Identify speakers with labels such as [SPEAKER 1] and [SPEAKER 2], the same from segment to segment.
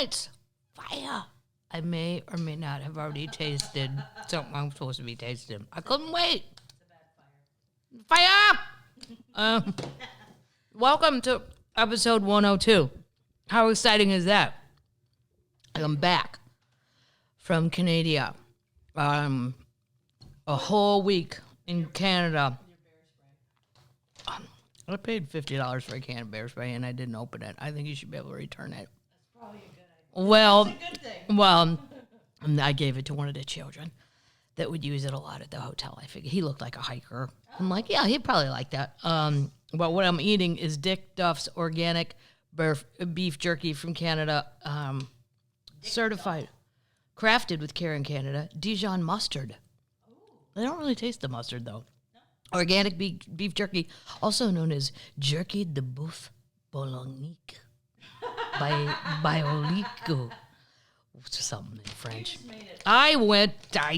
[SPEAKER 1] nights. Fire. I may or may not have already tasted something I'm supposed to be tasting. I couldn't wait. It's a bad fire. Welcome to episode 102. How exciting is that? I'm back from Canada. A whole week in Canada. I paid $50 for a can of bear spray and I didn't open it. I think you should be able to return it.
[SPEAKER 2] That's probably a good idea.
[SPEAKER 1] Well, I gave it to one of the children that would use it a lot at the hotel. I figured he looked like a hiker. I'm like, yeah, he'd probably like that. But what I'm eating is Dick Duff's organic beef jerky from Canada, certified, crafted with care in Canada, Dijon mustard. They don't really taste the mustard, though. No. Organic beef jerky, also known as jerky de boeuf boulognique by Olico. Something in French. I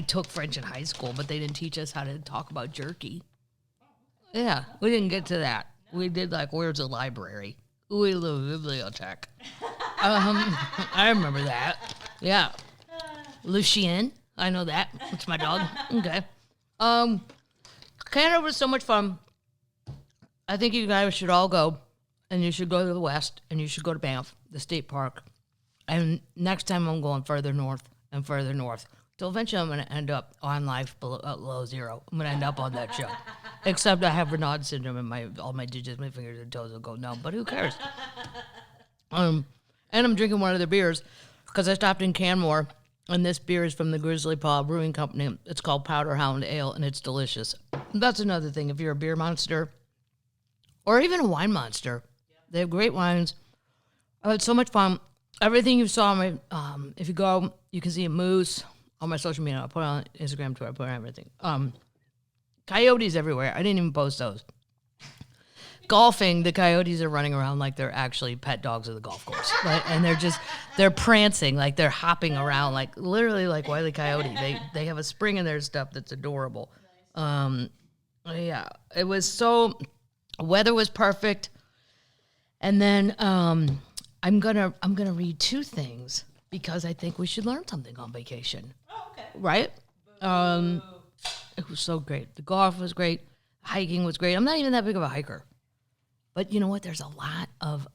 [SPEAKER 1] took French in high school, but they didn't teach us how to talk about jerky. Yeah, we didn't get to that. No. We did where's the library? Où est la bibliothèque? I remember that. Yeah. Lucien, I know that. It's my dog. Okay. Canada was so much fun. I think you guys should all go, and you should go to the west, and you should go to Banff, the state park. And next time I'm going further north and further north. So eventually I'm going to end up on life below zero. I'm going to end up on that show. Except I have Raynaud syndrome and all my digits, my fingers and toes will go numb. But who cares? And I'm drinking one of their beers because I stopped in Canmore. And this beer is from the Grizzly Paw Brewing Company. It's called Powder Hound Ale, and it's delicious. That's another thing. If you're a beer monster or even a wine monster, they have great wines. I had so much fun. Everything you saw, if you go, you can see a moose on my social media. I'll put it on Instagram, Twitter, I'll put it on everything. Coyotes everywhere. I didn't even post those. Golfing, the coyotes are running around like they're actually pet dogs of the golf course. And they're prancing, like they're hopping around, like literally like Wile E. Coyote. They have a spring in their step that's adorable. Yeah, it was so, weather was perfect. And then I'm gonna read two things because I think we should learn something on vacation.
[SPEAKER 2] Oh, okay.
[SPEAKER 1] Right? It was so great. The golf was great. Hiking was great. I'm not even that big of a hiker. But you know what? There's a lot of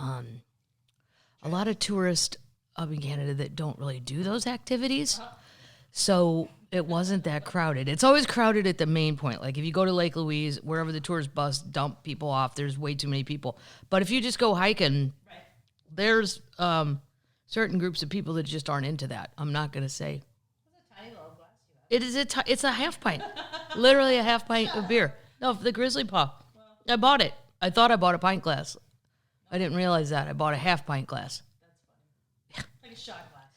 [SPEAKER 1] tourists up in Canada that don't really do those activities. So it wasn't that crowded. It's always crowded at the main point. Like if you go to Lake Louise, wherever the tourist bus dump people off, there's way too many people. But if you just go hiking, there's certain groups of people that just aren't into that. I'm not going to say.
[SPEAKER 2] It's a tiny little glass you have.
[SPEAKER 1] It's a half pint. Literally a half pint of beer. No, the Grizzly Paw. I bought it. I thought I bought a pint glass. I didn't realize that. I bought a half pint glass.
[SPEAKER 2] That's funny. Like a shot glass.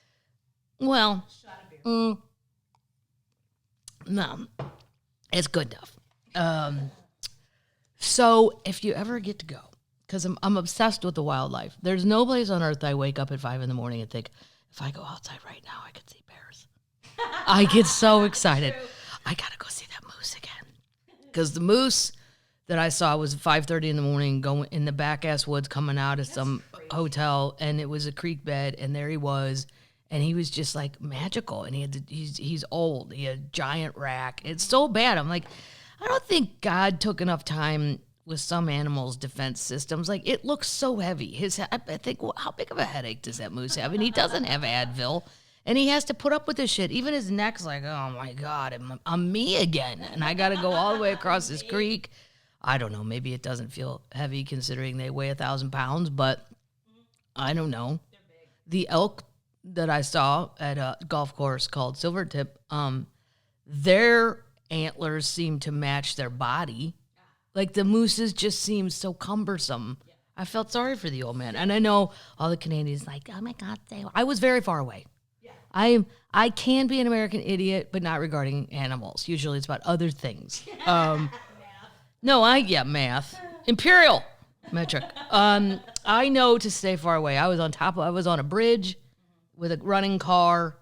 [SPEAKER 1] Well,
[SPEAKER 2] Shot of beer.
[SPEAKER 1] No, it's good enough. So if you ever get to go, because I'm obsessed with the wildlife. There's no place on earth I wake up at 5 a.m. and think, if I go outside right now, I could see bears. I get so excited. I got to go see that moose again. Because the moose that I saw was 5:30 in the morning, going in the back-ass woods, coming out of some hotel, and it was a creek bed, and there he was, and he was just, like, magical, and he's old. He had a giant rack. It's so bad. I'm like, I don't think God took enough time with some animals' defense systems. Like, it looks so heavy. I think, well, how big of a headache does that moose have? And he doesn't have Advil, and he has to put up with this shit. Even his neck's like, oh, my God, I'm me again, and I got to go all the way across this creek. I don't know. Maybe it doesn't feel heavy considering they weigh 1,000 pounds, but I don't know. The elk that I saw at a golf course called Silvertip, their antlers seem to match their body. Like the mooses just seem so cumbersome. Yeah. I felt sorry for the old man. And I know all the Canadians like, oh my God, I was very far away. Yeah. I can be an American idiot, but not regarding animals. Usually it's about other things. Math. Imperial metric. I know to stay far away. I was on a bridge with a running car.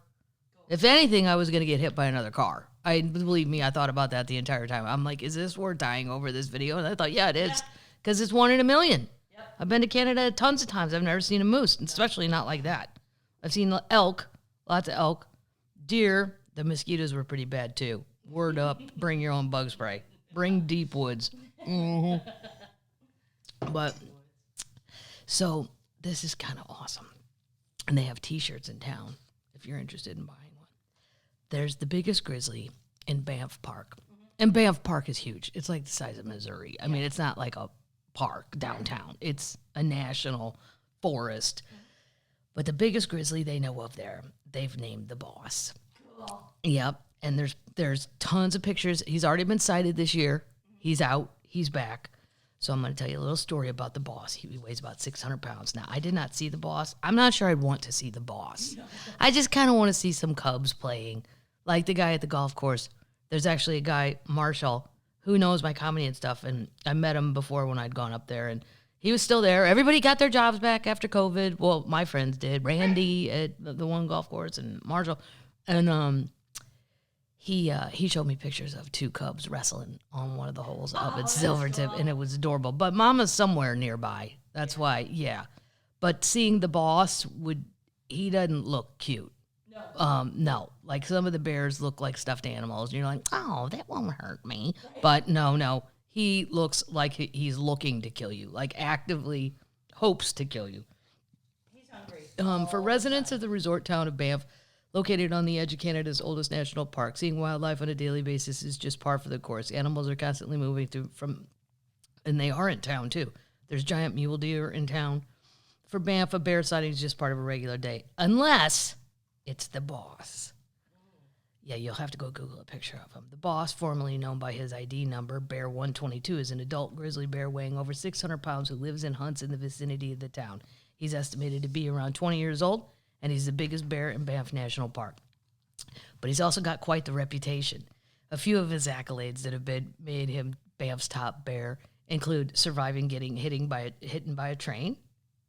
[SPEAKER 1] If anything, I was going to get hit by another car. Believe me, I thought about that the entire time. I'm like, is this worth dying over this video? And I thought, yeah, it is. Because it's 1 in a million. Yep. I've been to Canada tons of times. I've never seen a moose, especially not like that. I've seen elk, lots of elk. Deer, the mosquitoes were pretty bad too. Word up, bring your own bug spray. Bring deep woods. Mm-hmm. But, so this is kind of awesome. And they have T-shirts in town if you're interested in buying one. There's the biggest grizzly in Banff Park. And Banff Park is huge. It's like the size of Missouri. I mean, it's not like a park downtown. It's a national forest. But the biggest grizzly they know of there, they've named the boss. Cool. Yep. And there's tons of pictures. He's already been sighted this year. He's out. He's back. So I'm going to tell you a little story about the boss. He weighs about 600 pounds. Now, I did not see the boss. I'm not sure I'd want to see the boss. I just kind of want to see some cubs playing. Like the guy at the golf course. There's actually a guy, Marshall, who knows my comedy and stuff. And I met him before when I'd gone up there. And he was still there. Everybody got their jobs back after COVID. Well, my friends did. Randy at the one golf course and Marshall. And he showed me pictures of two cubs wrestling on one of the holes up at Silvertip, and it was adorable. But Mama's somewhere nearby. That's why, yeah. But seeing the boss, he doesn't look cute. No. Like some of the bears look like stuffed animals. And you're like, oh, that won't hurt me. Right. But no. He looks like he's looking to kill you, like actively hopes to kill you.
[SPEAKER 2] He's hungry.
[SPEAKER 1] For residents of the resort town of Banff, located on the edge of Canada's oldest national park, seeing wildlife on a daily basis is just par for the course. Animals are constantly moving and they are in town too. There's giant mule deer in town. For Banff, a bear sighting is just part of a regular day, unless it's the boss. Yeah, you'll have to go Google a picture of him. The boss, formerly known by his ID number, Bear 122, is an adult grizzly bear weighing over 600 pounds who lives and hunts in the vicinity of the town. He's estimated to be around 20 years old, and he's the biggest bear in Banff National Park. But he's also got quite the reputation. A few of his accolades that have made him Banff's top bear include surviving getting hit by a train.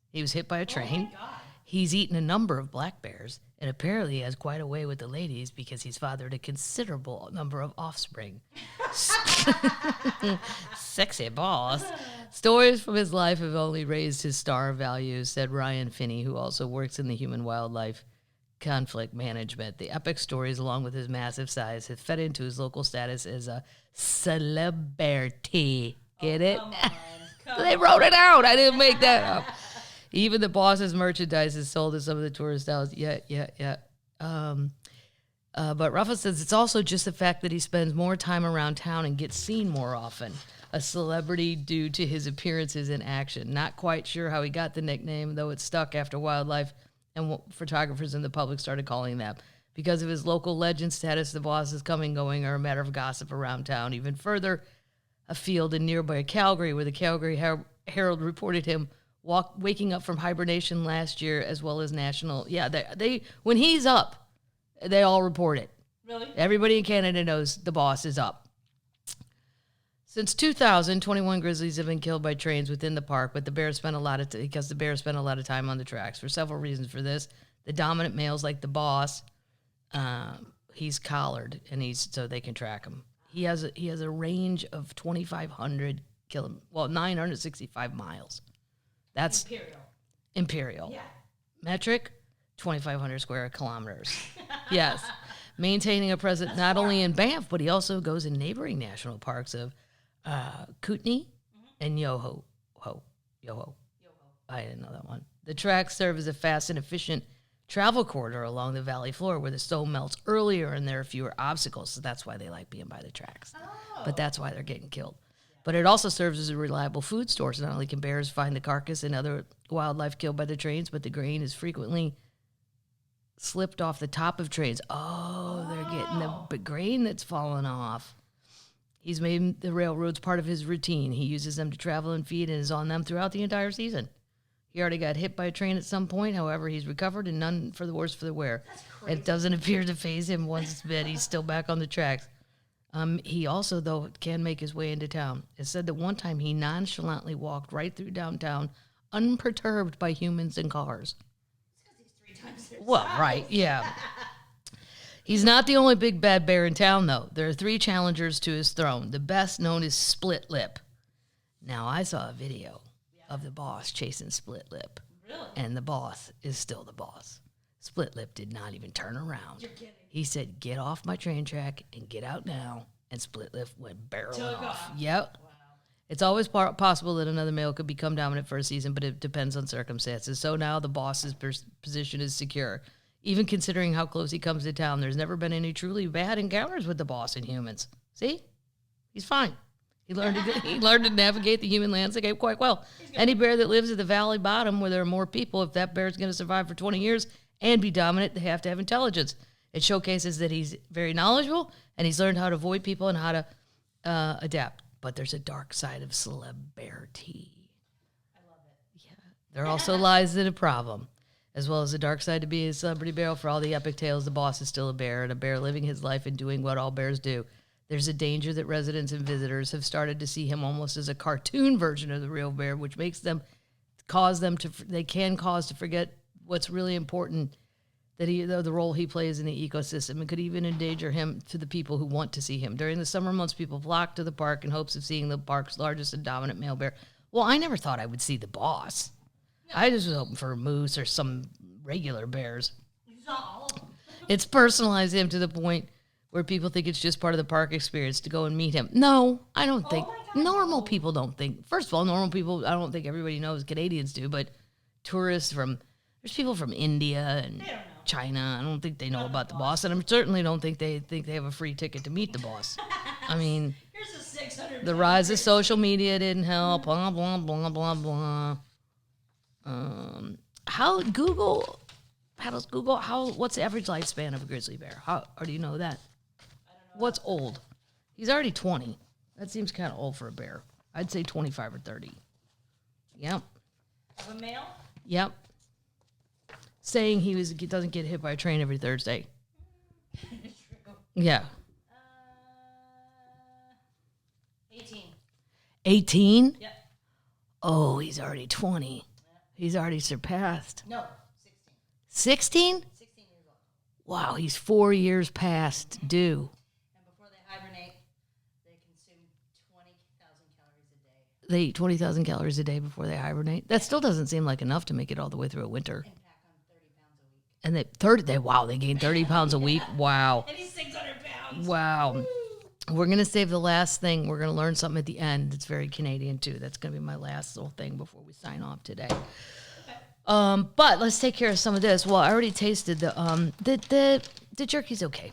[SPEAKER 1] He was hit by a train. Oh my God. He's eaten a number of black bears, and apparently has quite a way with the ladies because he's fathered a considerable number of offspring. Sexy boss. Stories from his life have only raised his star value, said Ryan Finney, who also works in the human wildlife conflict management. The epic stories, along with his massive size, have fed into his local status as a celebrity. Get it? They wrote it out. I didn't make that up. Even the boss's merchandise is sold at some of the tourist towns. Yeah. But Rafa says it's also just the fact that he spends more time around town and gets seen more often. A celebrity due to his appearances in action. Not quite sure how he got the nickname, though it stuck after wildlife and photographers in the public started calling him that. Because of his local legend status, the boss's coming going are a matter of gossip around town. Even further afield in nearby Calgary, where the Calgary Herald reported him waking up from hibernation last year, as well as national. Yeah, they when he's up, they all report it.
[SPEAKER 2] Really?
[SPEAKER 1] Everybody in Canada knows the boss is up. Since 2000, 21 grizzlies have been killed by trains within the park, but the bears spent a lot of time on the tracks for several reasons for this. The dominant males, like the boss, he's collared, and so they can track him. He has a range of 965 miles. That's Imperial. Yeah. Metric, 2,500 square kilometers. Yes. Maintaining a presence not only in Banff, but he also goes in neighboring national parks of Kootenay and Yoho. I didn't know that one. The tracks serve as a fast and efficient travel corridor along the valley floor where the snow melts earlier and there are fewer obstacles. So that's why they like being by the tracks. Oh. But that's why they're getting killed. But it also serves as a reliable food source. Not only can bears find the carcass and other wildlife killed by the trains, but the grain is frequently slipped off the top of trains. They're getting the grain that's fallen off. He's made the railroads part of his routine. He uses them to travel and feed and is on them throughout the entire season. He already got hit by a train at some point. However, he's recovered and none for the worse for the wear. It doesn't appear to faze him once it's bit. He's still back on the tracks. He also, though, can make his way into town. It's said that one time he nonchalantly walked right through downtown, unperturbed by humans and cars.
[SPEAKER 2] It's because he's 3 times his
[SPEAKER 1] Well,
[SPEAKER 2] size.
[SPEAKER 1] right, yeah. He's not the only big bad bear in town, though. There are 3 challengers to his throne. The best known is Split Lip. Now, I saw a video of the boss chasing Split Lip.
[SPEAKER 2] Really?
[SPEAKER 1] And the boss is still the boss. Split Lip did not even turn around.
[SPEAKER 2] You're kidding.
[SPEAKER 1] He said, "Get off my train track and get out now." And Split Lip went barreling
[SPEAKER 2] Took
[SPEAKER 1] off.
[SPEAKER 2] off.
[SPEAKER 1] Yep.
[SPEAKER 2] Wow.
[SPEAKER 1] It's always possible that another male could become dominant for a season, but it depends on circumstances. So now the boss's position is secure. Even considering how close he comes to town, there's never been any truly bad encounters with the boss in humans. See? He's fine. He learned to navigate the human landscape quite well. Any bear that lives at the valley bottom where there are more people, if that bear is going to survive for 20 years and be dominant, they have to have intelligence. It showcases that he's very knowledgeable and he's learned how to avoid people and how to adapt. But there's a dark side of celebrity.
[SPEAKER 2] I love it.
[SPEAKER 1] Yeah. There also lies in a problem. As well as the dark side to be a celebrity bear. For all the epic tales, the boss is still a bear, and a bear living his life and doing what all bears do. There's a danger that residents and visitors have started to see him almost as a cartoon version of the real bear, which makes them cause to forget what's really important, that the role he plays in the ecosystem, and could even endanger him to the people who want to see him. During the summer months, people flock to the park in hopes of seeing the park's largest and dominant male bear. Well, I never thought I would see the boss. I just was hoping for a moose or some regular bears.
[SPEAKER 2] He's not all of them.
[SPEAKER 1] It's personalized him to the point where people think it's just part of the park experience to go and meet him. No, I don't think.
[SPEAKER 2] my God,
[SPEAKER 1] Normal people don't think. First of all, normal people, I don't think everybody knows, Canadians do, but tourists there's people from India and
[SPEAKER 2] They don't know.
[SPEAKER 1] China. I don't think they know about the boss, and I certainly don't think they have a free ticket to meet the boss. I mean,
[SPEAKER 2] Here's a 600.
[SPEAKER 1] the rise of social media didn't help, blah, blah, blah, blah, blah. What's the average lifespan of a grizzly bear? Or do you know that?
[SPEAKER 2] I don't know.
[SPEAKER 1] What's old? He's already 20. That seems kind of old for a bear. I'd say 25 or 30. Yep.
[SPEAKER 2] Of a male?
[SPEAKER 1] Yep. Saying he doesn't get hit by a train every Thursday.
[SPEAKER 2] True.
[SPEAKER 1] Yeah.
[SPEAKER 2] 18.
[SPEAKER 1] 18?
[SPEAKER 2] Yep.
[SPEAKER 1] Oh, he's already 20. He's already surpassed.
[SPEAKER 2] No,
[SPEAKER 1] 16?
[SPEAKER 2] 16. 16 years old.
[SPEAKER 1] Wow, he's 4 years past due.
[SPEAKER 2] And before they hibernate, they consume 20,000 calories a day.
[SPEAKER 1] They eat 20,000 calories a day before they hibernate. That still doesn't seem like enough to make it all the way through a winter.
[SPEAKER 2] And pack on 30 pounds a week.
[SPEAKER 1] And they gain 30 pounds a week. Wow.
[SPEAKER 2] And he's 600 pounds.
[SPEAKER 1] Wow. We're going to save the last thing. We're going to learn something at the end that's very Canadian, too. That's going to be my last little thing before we sign off today. But let's take care of some of this. Well, I already tasted the jerky's okay.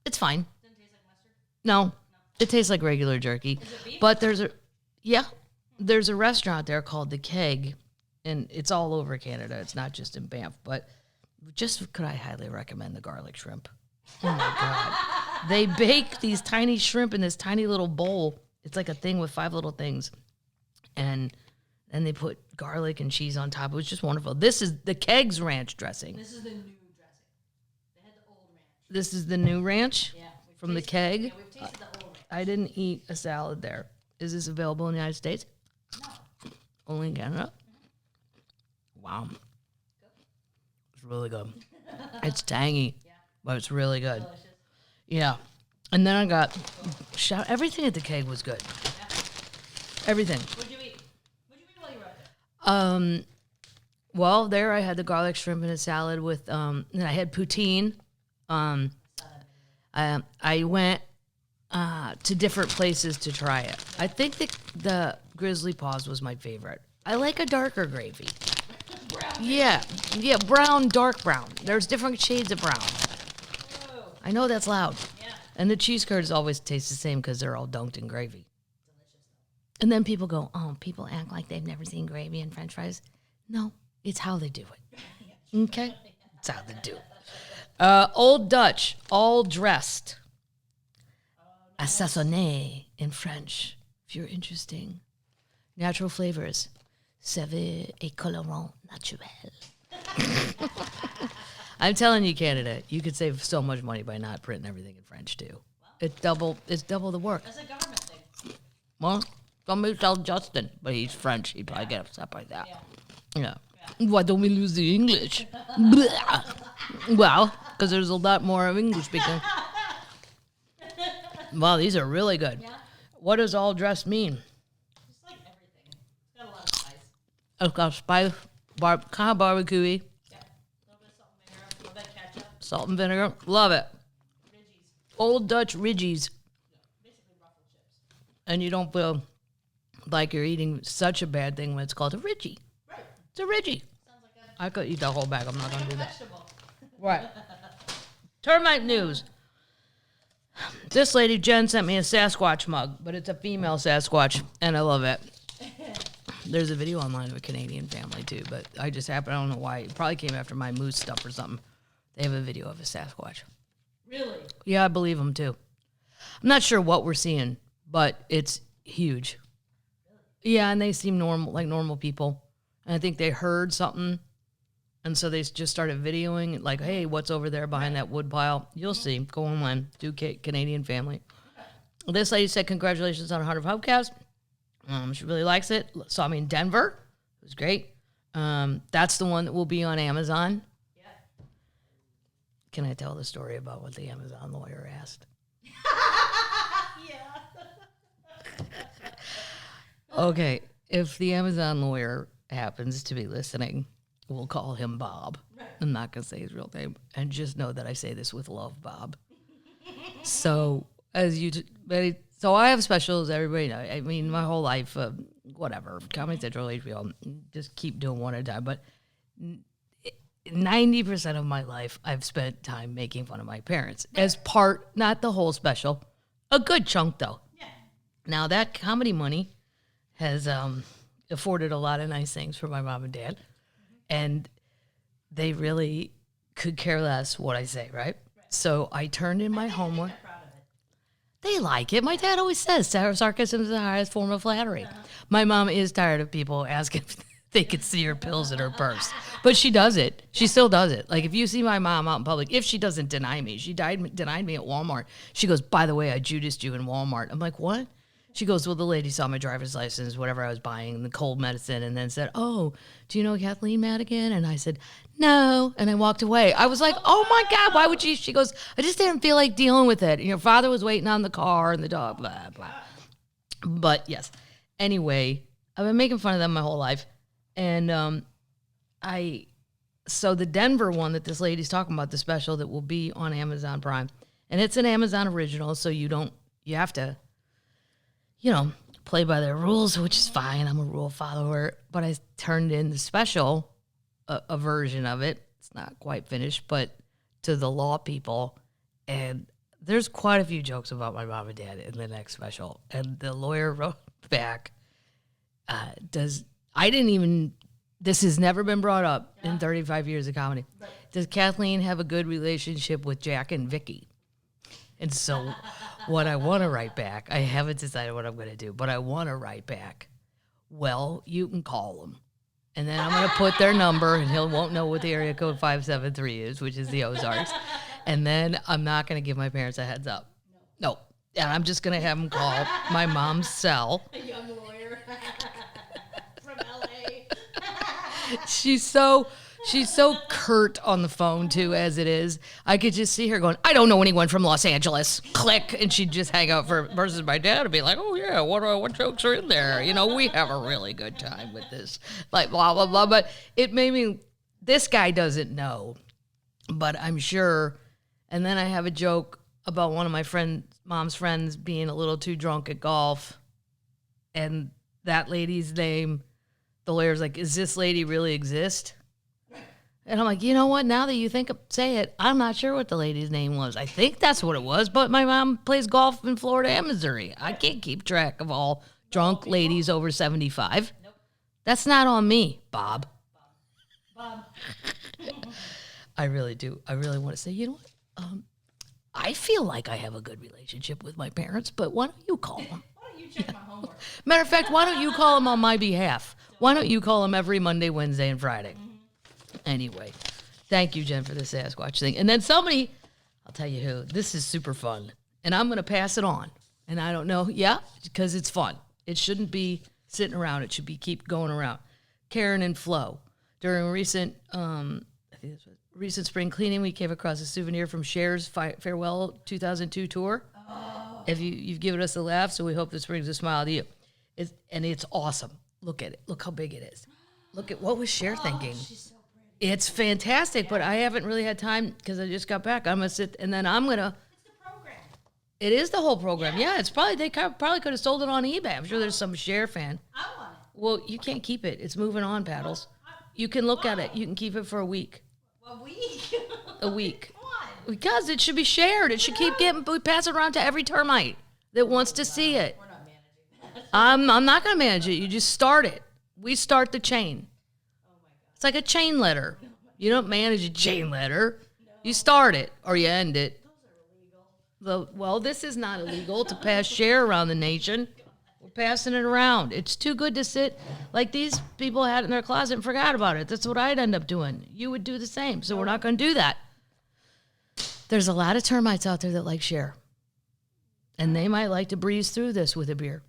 [SPEAKER 1] It's fine.
[SPEAKER 2] Doesn't taste like mustard?
[SPEAKER 1] No, it tastes like regular jerky.
[SPEAKER 2] Is it beef?
[SPEAKER 1] But there's a restaurant there called the Keg, and it's all over Canada. It's not just in Banff. But could I highly recommend the garlic shrimp? Oh my God. They bake these tiny shrimp in this tiny little bowl. It's like a thing with 5 little things. And then they put garlic and cheese on top. It was just wonderful. This is the Keg's ranch dressing.
[SPEAKER 2] This is the new dressing. They had the old ranch.
[SPEAKER 1] This is the new ranch
[SPEAKER 2] Yeah.
[SPEAKER 1] from the Keg.
[SPEAKER 2] Yeah, we've tasted the old ranch.
[SPEAKER 1] I didn't eat a salad there. Is this available in the United States?
[SPEAKER 2] No.
[SPEAKER 1] Only in Canada? Wow. It's really good. It's tangy, but it's really good.
[SPEAKER 2] Delicious.
[SPEAKER 1] Yeah. And then I got everything at the Keg was good. Everything.
[SPEAKER 2] What'd you eat? What'd you eat while you were out there?
[SPEAKER 1] Well, there I had the garlic shrimp in a salad with and I had poutine. I went to different places to try it. I think the Grizzly Paws was my favorite. I like a darker gravy.
[SPEAKER 2] Brown.
[SPEAKER 1] Yeah, brown, dark brown. There's different shades of brown.
[SPEAKER 2] Whoa.
[SPEAKER 1] I know that's loud.
[SPEAKER 2] Yeah.
[SPEAKER 1] And the cheese curds always taste the same because they're all dunked in gravy.
[SPEAKER 2] Delicious.
[SPEAKER 1] And then people go, oh, people act like they've never seen gravy in French fries. No, it's how they do it. Okay? It's how they do it. Old Dutch, all dressed. Assaisonné in French, if you're interesting. Natural flavors. Saveur et colorant naturel. I'm telling you, Canada, you could save so much money by not printing everything in French, too. It's double the work.
[SPEAKER 2] That's a government thing.
[SPEAKER 1] Well, somebody tell Justin, but he's French. He'd probably get upset by that. Yeah. Why don't we lose the English? Blah. Well, because there's a lot more of English speaking. Wow, these are really good.
[SPEAKER 2] Yeah.
[SPEAKER 1] What does all dressed mean?
[SPEAKER 2] Just like everything. It's got a lot of spice.
[SPEAKER 1] It's got spice, kind of barbecue-y.
[SPEAKER 2] Yeah. A little bit of
[SPEAKER 1] Salt and vinegar. Love it.
[SPEAKER 2] Ridgies.
[SPEAKER 1] Old Dutch Ridgies.
[SPEAKER 2] Basically ruffle chips.
[SPEAKER 1] And you don't feel like you're eating such a bad thing when it's called a Ridgie.
[SPEAKER 2] Right.
[SPEAKER 1] It's a Ridgie.
[SPEAKER 2] Sounds like a
[SPEAKER 1] I could eat the whole bag. I'm not going to do that.
[SPEAKER 2] vegetable.
[SPEAKER 1] Right. Termite news. This lady, Jen, sent me a Sasquatch mug, but it's a female Sasquatch, and I love it. There's a video online of a Canadian family, too, but I don't know why. It probably came after my moose stuff or something. They have a video of a Sasquatch.
[SPEAKER 2] Really?
[SPEAKER 1] Yeah, I believe them, too. I'm not sure what we're seeing, but it's huge. Yeah, and they seem normal, like normal people. And I think they heard something, and so they just started videoing, like, hey, what's over there behind that wood pile? You'll see. Go online. Do Canadian family. This lady said, congratulations on 100 Pubcast. She really likes it. Saw me in Denver. It was great. That's the one that will be on Amazon.
[SPEAKER 2] Yeah.
[SPEAKER 1] Can I tell the story about what the Amazon lawyer asked?
[SPEAKER 2] Yeah.
[SPEAKER 1] Okay, if the Amazon lawyer happens to be listening, we'll call him Bob.
[SPEAKER 2] Right.
[SPEAKER 1] I'm not going to say his real name. And just know that I say this with love, Bob. So, so I have specials, everybody know. I mean, my whole life, whatever, Comedy Central, HBO, just keep doing one at a time. But 90% of my life, I've spent time making fun of my parents as part, not the whole special, a good chunk though.
[SPEAKER 2] Yeah.
[SPEAKER 1] Now that comedy money has afforded a lot of nice things for my mom and dad, and they really could care less what I say, right? So I turned in my homework.
[SPEAKER 2] I'm proud of it.
[SPEAKER 1] They like it. My dad always says sarcasm is the highest form of flattery. My mom is tired of people asking if they could see her pills in her purse. But she does it. She still does it. Like, if you see my mom out in public, if she doesn't deny me, she denied me at Walmart. She goes, by the way, I Judased you in Walmart. I'm like, what? She goes, well, the lady saw my driver's license, whatever I was buying, the cold medicine, and then said, oh, do you know Kathleen Madigan? And I said, no. And I walked away. I was like, oh, my God, why would you? She goes, I just didn't feel like dealing with it. And your father was waiting on the car and the dog, blah, blah. But, yes. Anyway, I've been making fun of them my whole life. And so the Denver one that this lady's talking about, the special that will be on Amazon Prime, and it's an Amazon original, so you have to, play by their rules, which is fine. I'm a rule follower, but I turned in the special, a version of it. It's not quite finished, but to the law people, and there's quite a few jokes about my mom and dad in the next special. And the lawyer wrote back, this has never been brought up in 35 years of comedy. Right. Does Kathleen have a good relationship with Jack and Vicky? And so what I want to write back, I haven't decided what I'm going to do, but I want to write back, well, you can call them. And then I'm going to put their number, and he won't know what the area code 573 is, which is the Ozarks. And then I'm not going to give my parents a heads up. No. And I'm just going to have them call my mom's cell.
[SPEAKER 2] A young lawyer from L.A.
[SPEAKER 1] She's so curt on the phone, too, as it is. I could just see her going, I don't know anyone from Los Angeles. Click. And she'd just hang out versus my dad would be like, oh, yeah, what jokes are in there? We have a really good time with this. Like, blah, blah, blah. But it made me, this guy doesn't know, but I'm sure. And then I have a joke about one of my mom's friends being a little too drunk at golf. And that lady's name, the lawyer's like, does this lady really exist? And I'm like, you know what? Now that you say it, I'm not sure what the lady's name was. I think that's what it was, but my mom plays golf in Florida and Missouri. I can't keep track of all drunk ladies over 75.
[SPEAKER 2] Nope.
[SPEAKER 1] That's not on me, Bob.
[SPEAKER 2] Bob.
[SPEAKER 1] I really do. I really want to say, you know what? I feel like I have a good relationship with my parents, but why don't you call them?
[SPEAKER 2] Why don't you check my homework?
[SPEAKER 1] Matter of fact, why don't you call them on my behalf? Why don't you call them every Monday, Wednesday, and Friday? Anyway, thank you, Jen, for the Sasquatch thing. And then somebody, I'll tell you who, this is super fun. And I'm going to pass it on. And I don't know, because it's fun. It shouldn't be sitting around. It should be keep going around. Karen and Flo, during recent spring cleaning, we came across a souvenir from Cher's Farewell 2002 tour. Oh. You've given us a laugh, so we hope this brings a smile to you. It's awesome. Look at it. Look how big it is. Look at what was Cher thinking.
[SPEAKER 2] She's so pretty.
[SPEAKER 1] It's fantastic, but I haven't really had time because I just got back. I'm going to sit, and then I'm going to...
[SPEAKER 2] It's the program.
[SPEAKER 1] It is the whole program. Yeah, it's probably... They probably could have sold it on eBay. I'm sure there's some share fan.
[SPEAKER 2] I want it.
[SPEAKER 1] Well, you can't keep it. It's moving on, Paddles. You can look at it. You can keep it for a week.
[SPEAKER 2] A week?
[SPEAKER 1] A week.
[SPEAKER 2] Why?
[SPEAKER 1] Because it should be shared. It should keep getting... We pass it around to every termite that wants to see it.
[SPEAKER 2] We're not managing that.
[SPEAKER 1] I'm not going to manage it. You just start it. We start the chain.
[SPEAKER 2] Oh my God.
[SPEAKER 1] It's like a chain letter. You don't manage a chain letter. You start it or you end it.
[SPEAKER 2] Those are illegal.
[SPEAKER 1] Well, this is not illegal to pass share around the nation. We're passing it around. It's too good to sit like these people had it in their closet and forgot about it. That's what I'd end up doing. You would do the same. So we're not going to do that. There's a lot of termites out there that like share. And they might like to breeze through this with a beer.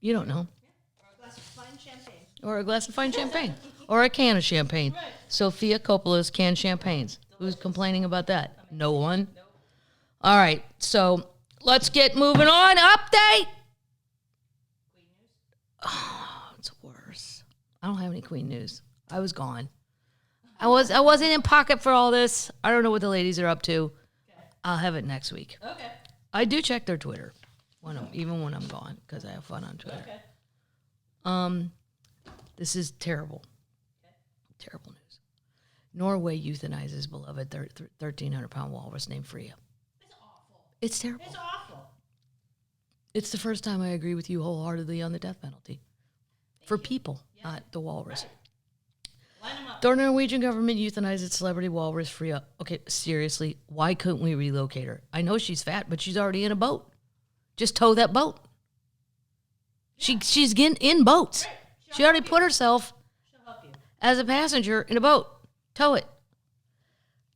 [SPEAKER 1] You don't know.
[SPEAKER 2] Yeah. Or a glass of fine champagne.
[SPEAKER 1] Or a glass of fine champagne. Or a can of champagne.
[SPEAKER 2] Right.
[SPEAKER 1] Sophia Coppola's canned champagnes. Who's complaining about that? No one. All right, so let's get moving on. Update.
[SPEAKER 2] Queen news?
[SPEAKER 1] Oh, it's worse. I don't have any Queen news. I was gone. I wasn't in pocket for all this. I don't know what the ladies are up to.
[SPEAKER 2] Okay.
[SPEAKER 1] I'll have it next week.
[SPEAKER 2] Okay.
[SPEAKER 1] I do check their Twitter even when I'm gone because I have fun on Twitter.
[SPEAKER 2] Okay.
[SPEAKER 1] This is terrible.
[SPEAKER 2] Okay.
[SPEAKER 1] Terrible news. Norway euthanizes beloved 1,300-pound walrus named Freya.
[SPEAKER 2] It's awful.
[SPEAKER 1] It's terrible.
[SPEAKER 2] It's awful.
[SPEAKER 1] It's the first time I agree with you wholeheartedly on the death penalty. For people, not the walrus.
[SPEAKER 2] Line them up.
[SPEAKER 1] The Norwegian government euthanized its celebrity walrus Freya. Okay, seriously, why couldn't we relocate her? I know she's fat, but she's already in a boat. Just tow that boat. She's getting in boats.
[SPEAKER 2] Right.
[SPEAKER 1] She already put herself
[SPEAKER 2] She'll help you.
[SPEAKER 1] as a passenger in a boat. Tow it.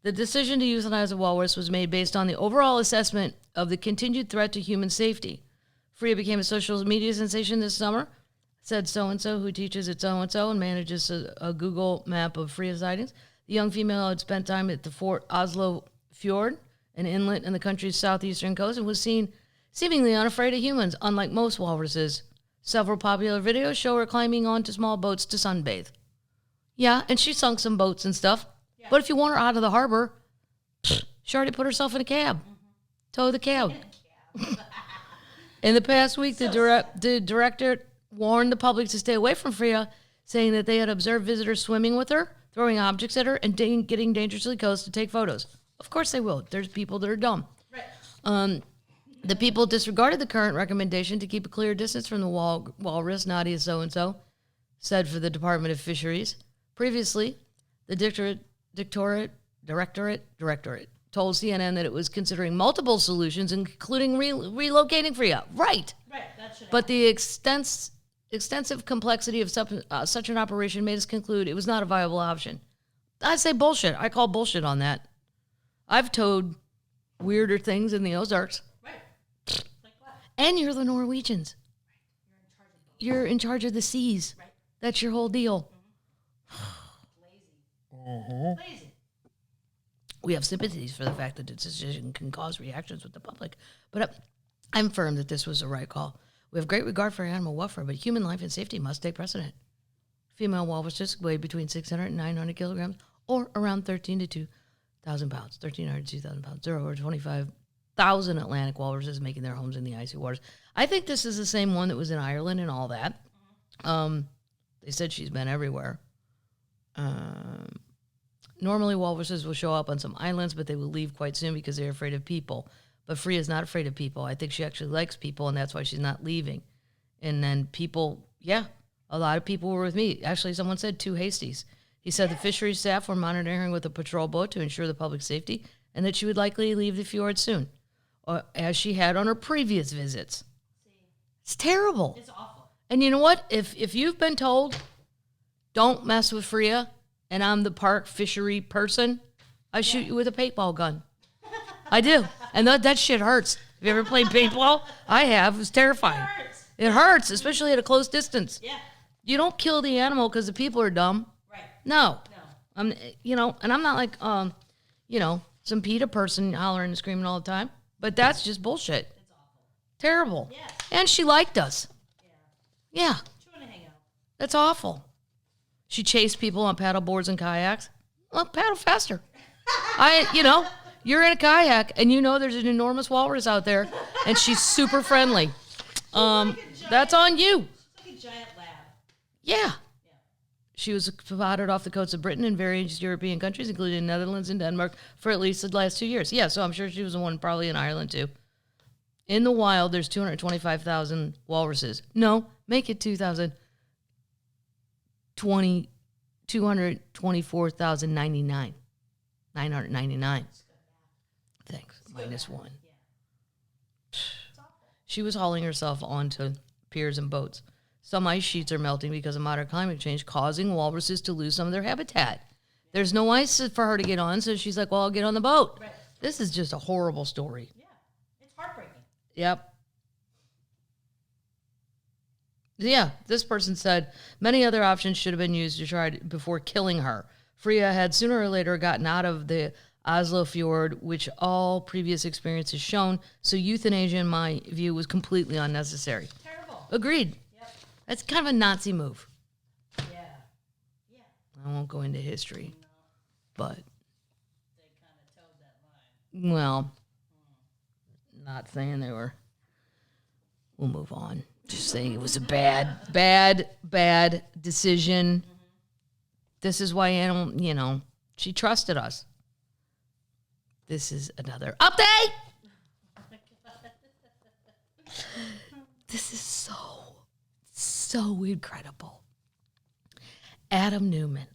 [SPEAKER 1] The decision to euthanize the walrus was made based on the overall assessment of the continued threat to human safety. Freya became a social media sensation this summer, said so-and-so who teaches at so-and-so and manages a Google map of Freya sightings. The young female had spent time at the Fort Oslo Fjord, an inlet in the country's southeastern coast, and was seen seemingly unafraid of humans, unlike most walruses. Several popular videos show her climbing onto small boats to sunbathe. Yeah, and she sunk some boats and stuff. Yeah. But if you want her out of the harbor, she already put herself in a cab. Mm-hmm. Tow the cab. In the past week, the director warned the public to stay away from Freya, saying that they had observed visitors swimming with her, throwing objects at her, and getting dangerously close to take photos. Of course they will. There's people that are dumb. Right. The people disregarded the current recommendation to keep a clear distance from the walrus, Nadia so-and-so, said for the Department of Fisheries. Previously, the directorate told CNN that it was considering multiple solutions, including relocating Freya. Right.
[SPEAKER 2] Right. That should.
[SPEAKER 1] But the extensive complexity of such an operation made us conclude it was not a viable option. I say bullshit. I call bullshit on that. I've towed weirder things in the Ozarks.
[SPEAKER 2] Right. Like what?
[SPEAKER 1] And you're the Norwegians.
[SPEAKER 2] Right.
[SPEAKER 1] You're in charge of the seas.
[SPEAKER 2] Right.
[SPEAKER 1] That's your whole deal.
[SPEAKER 2] Lazy. Lazy.
[SPEAKER 1] We have sympathies for the fact that the decision can cause reactions with the public. But I'm firm that this was the right call. We have great regard for animal welfare, but human life and safety must take precedent. Female walruses weigh between 600 and 900 kilograms, or around 13 to 2,000 pounds. 1,300 to 2,000 pounds. There are over 25,000 Atlantic walruses making their homes in the icy waters. I think this is the same one that was in Ireland and all that. They said she's been everywhere. Normally, walruses will show up on some islands, but they will leave quite soon because they're afraid of people. But Freya's not afraid of people. I think she actually likes people, and that's why she's not leaving. And then people, a lot of people were with me. Actually, someone said 2 hasties. He said the fisheries staff were monitoring with a patrol boat to ensure the public safety, and that she would likely leave the fjord soon, as she had on her previous visits. It's terrible.
[SPEAKER 2] It's awful.
[SPEAKER 1] And you know what? If you've been told, don't mess with Freya, and I'm the park fishery person, I shoot you with a paintball gun. I do. And that shit hurts. Have you ever played paintball? I have. It was terrifying. It hurts, especially at a close distance.
[SPEAKER 2] Yeah.
[SPEAKER 1] You don't kill the animal because the people are dumb.
[SPEAKER 2] Right.
[SPEAKER 1] No.
[SPEAKER 2] No.
[SPEAKER 1] And I'm not like, some PETA person hollering and screaming all the time. But that's just bullshit.
[SPEAKER 2] It's awful.
[SPEAKER 1] Terrible.
[SPEAKER 2] Yes.
[SPEAKER 1] And she liked us.
[SPEAKER 2] Yeah.
[SPEAKER 1] Yeah.
[SPEAKER 2] She want to hang out.
[SPEAKER 1] That's awful. She chased people on paddle boards and kayaks. Well, paddle faster. You're in a kayak and there's an enormous walrus out there and she's super friendly. That's on you.
[SPEAKER 2] She's like a giant lab.
[SPEAKER 1] Yeah. She was spotted off the coasts of Britain and various European countries, including the Netherlands and Denmark, for at least the last 2 years. Yeah, so I'm sure she was the one probably in Ireland, too. In the wild, there's 225,000 walruses. No, make it 224,099. 999. Thanks. Minus one. She was hauling herself onto piers and boats. Some ice sheets are melting because of modern climate change, causing walruses to lose some of their habitat. There's no ice for her to get on, so she's like, well, I'll get on the boat.
[SPEAKER 2] Right.
[SPEAKER 1] This is just a horrible story.
[SPEAKER 2] Yeah. It's heartbreaking.
[SPEAKER 1] Yep. Yeah, this person said, many other options should have been used to try before killing her. Freya had sooner or later gotten out of the Oslo Fjord, which all previous experiences shown, so euthanasia, in my view, was completely unnecessary.
[SPEAKER 2] Terrible.
[SPEAKER 1] Agreed. That's kind of a Nazi move.
[SPEAKER 2] Yeah. Yeah.
[SPEAKER 1] I won't go into history, but
[SPEAKER 2] They kind of towed that line.
[SPEAKER 1] well, not saying they were. We'll move on. Just saying it was a bad decision. Mm-hmm. This is why I don't, she trusted us. This is another update.
[SPEAKER 2] Oh my God.
[SPEAKER 1] This is so incredible. Adam Neumann,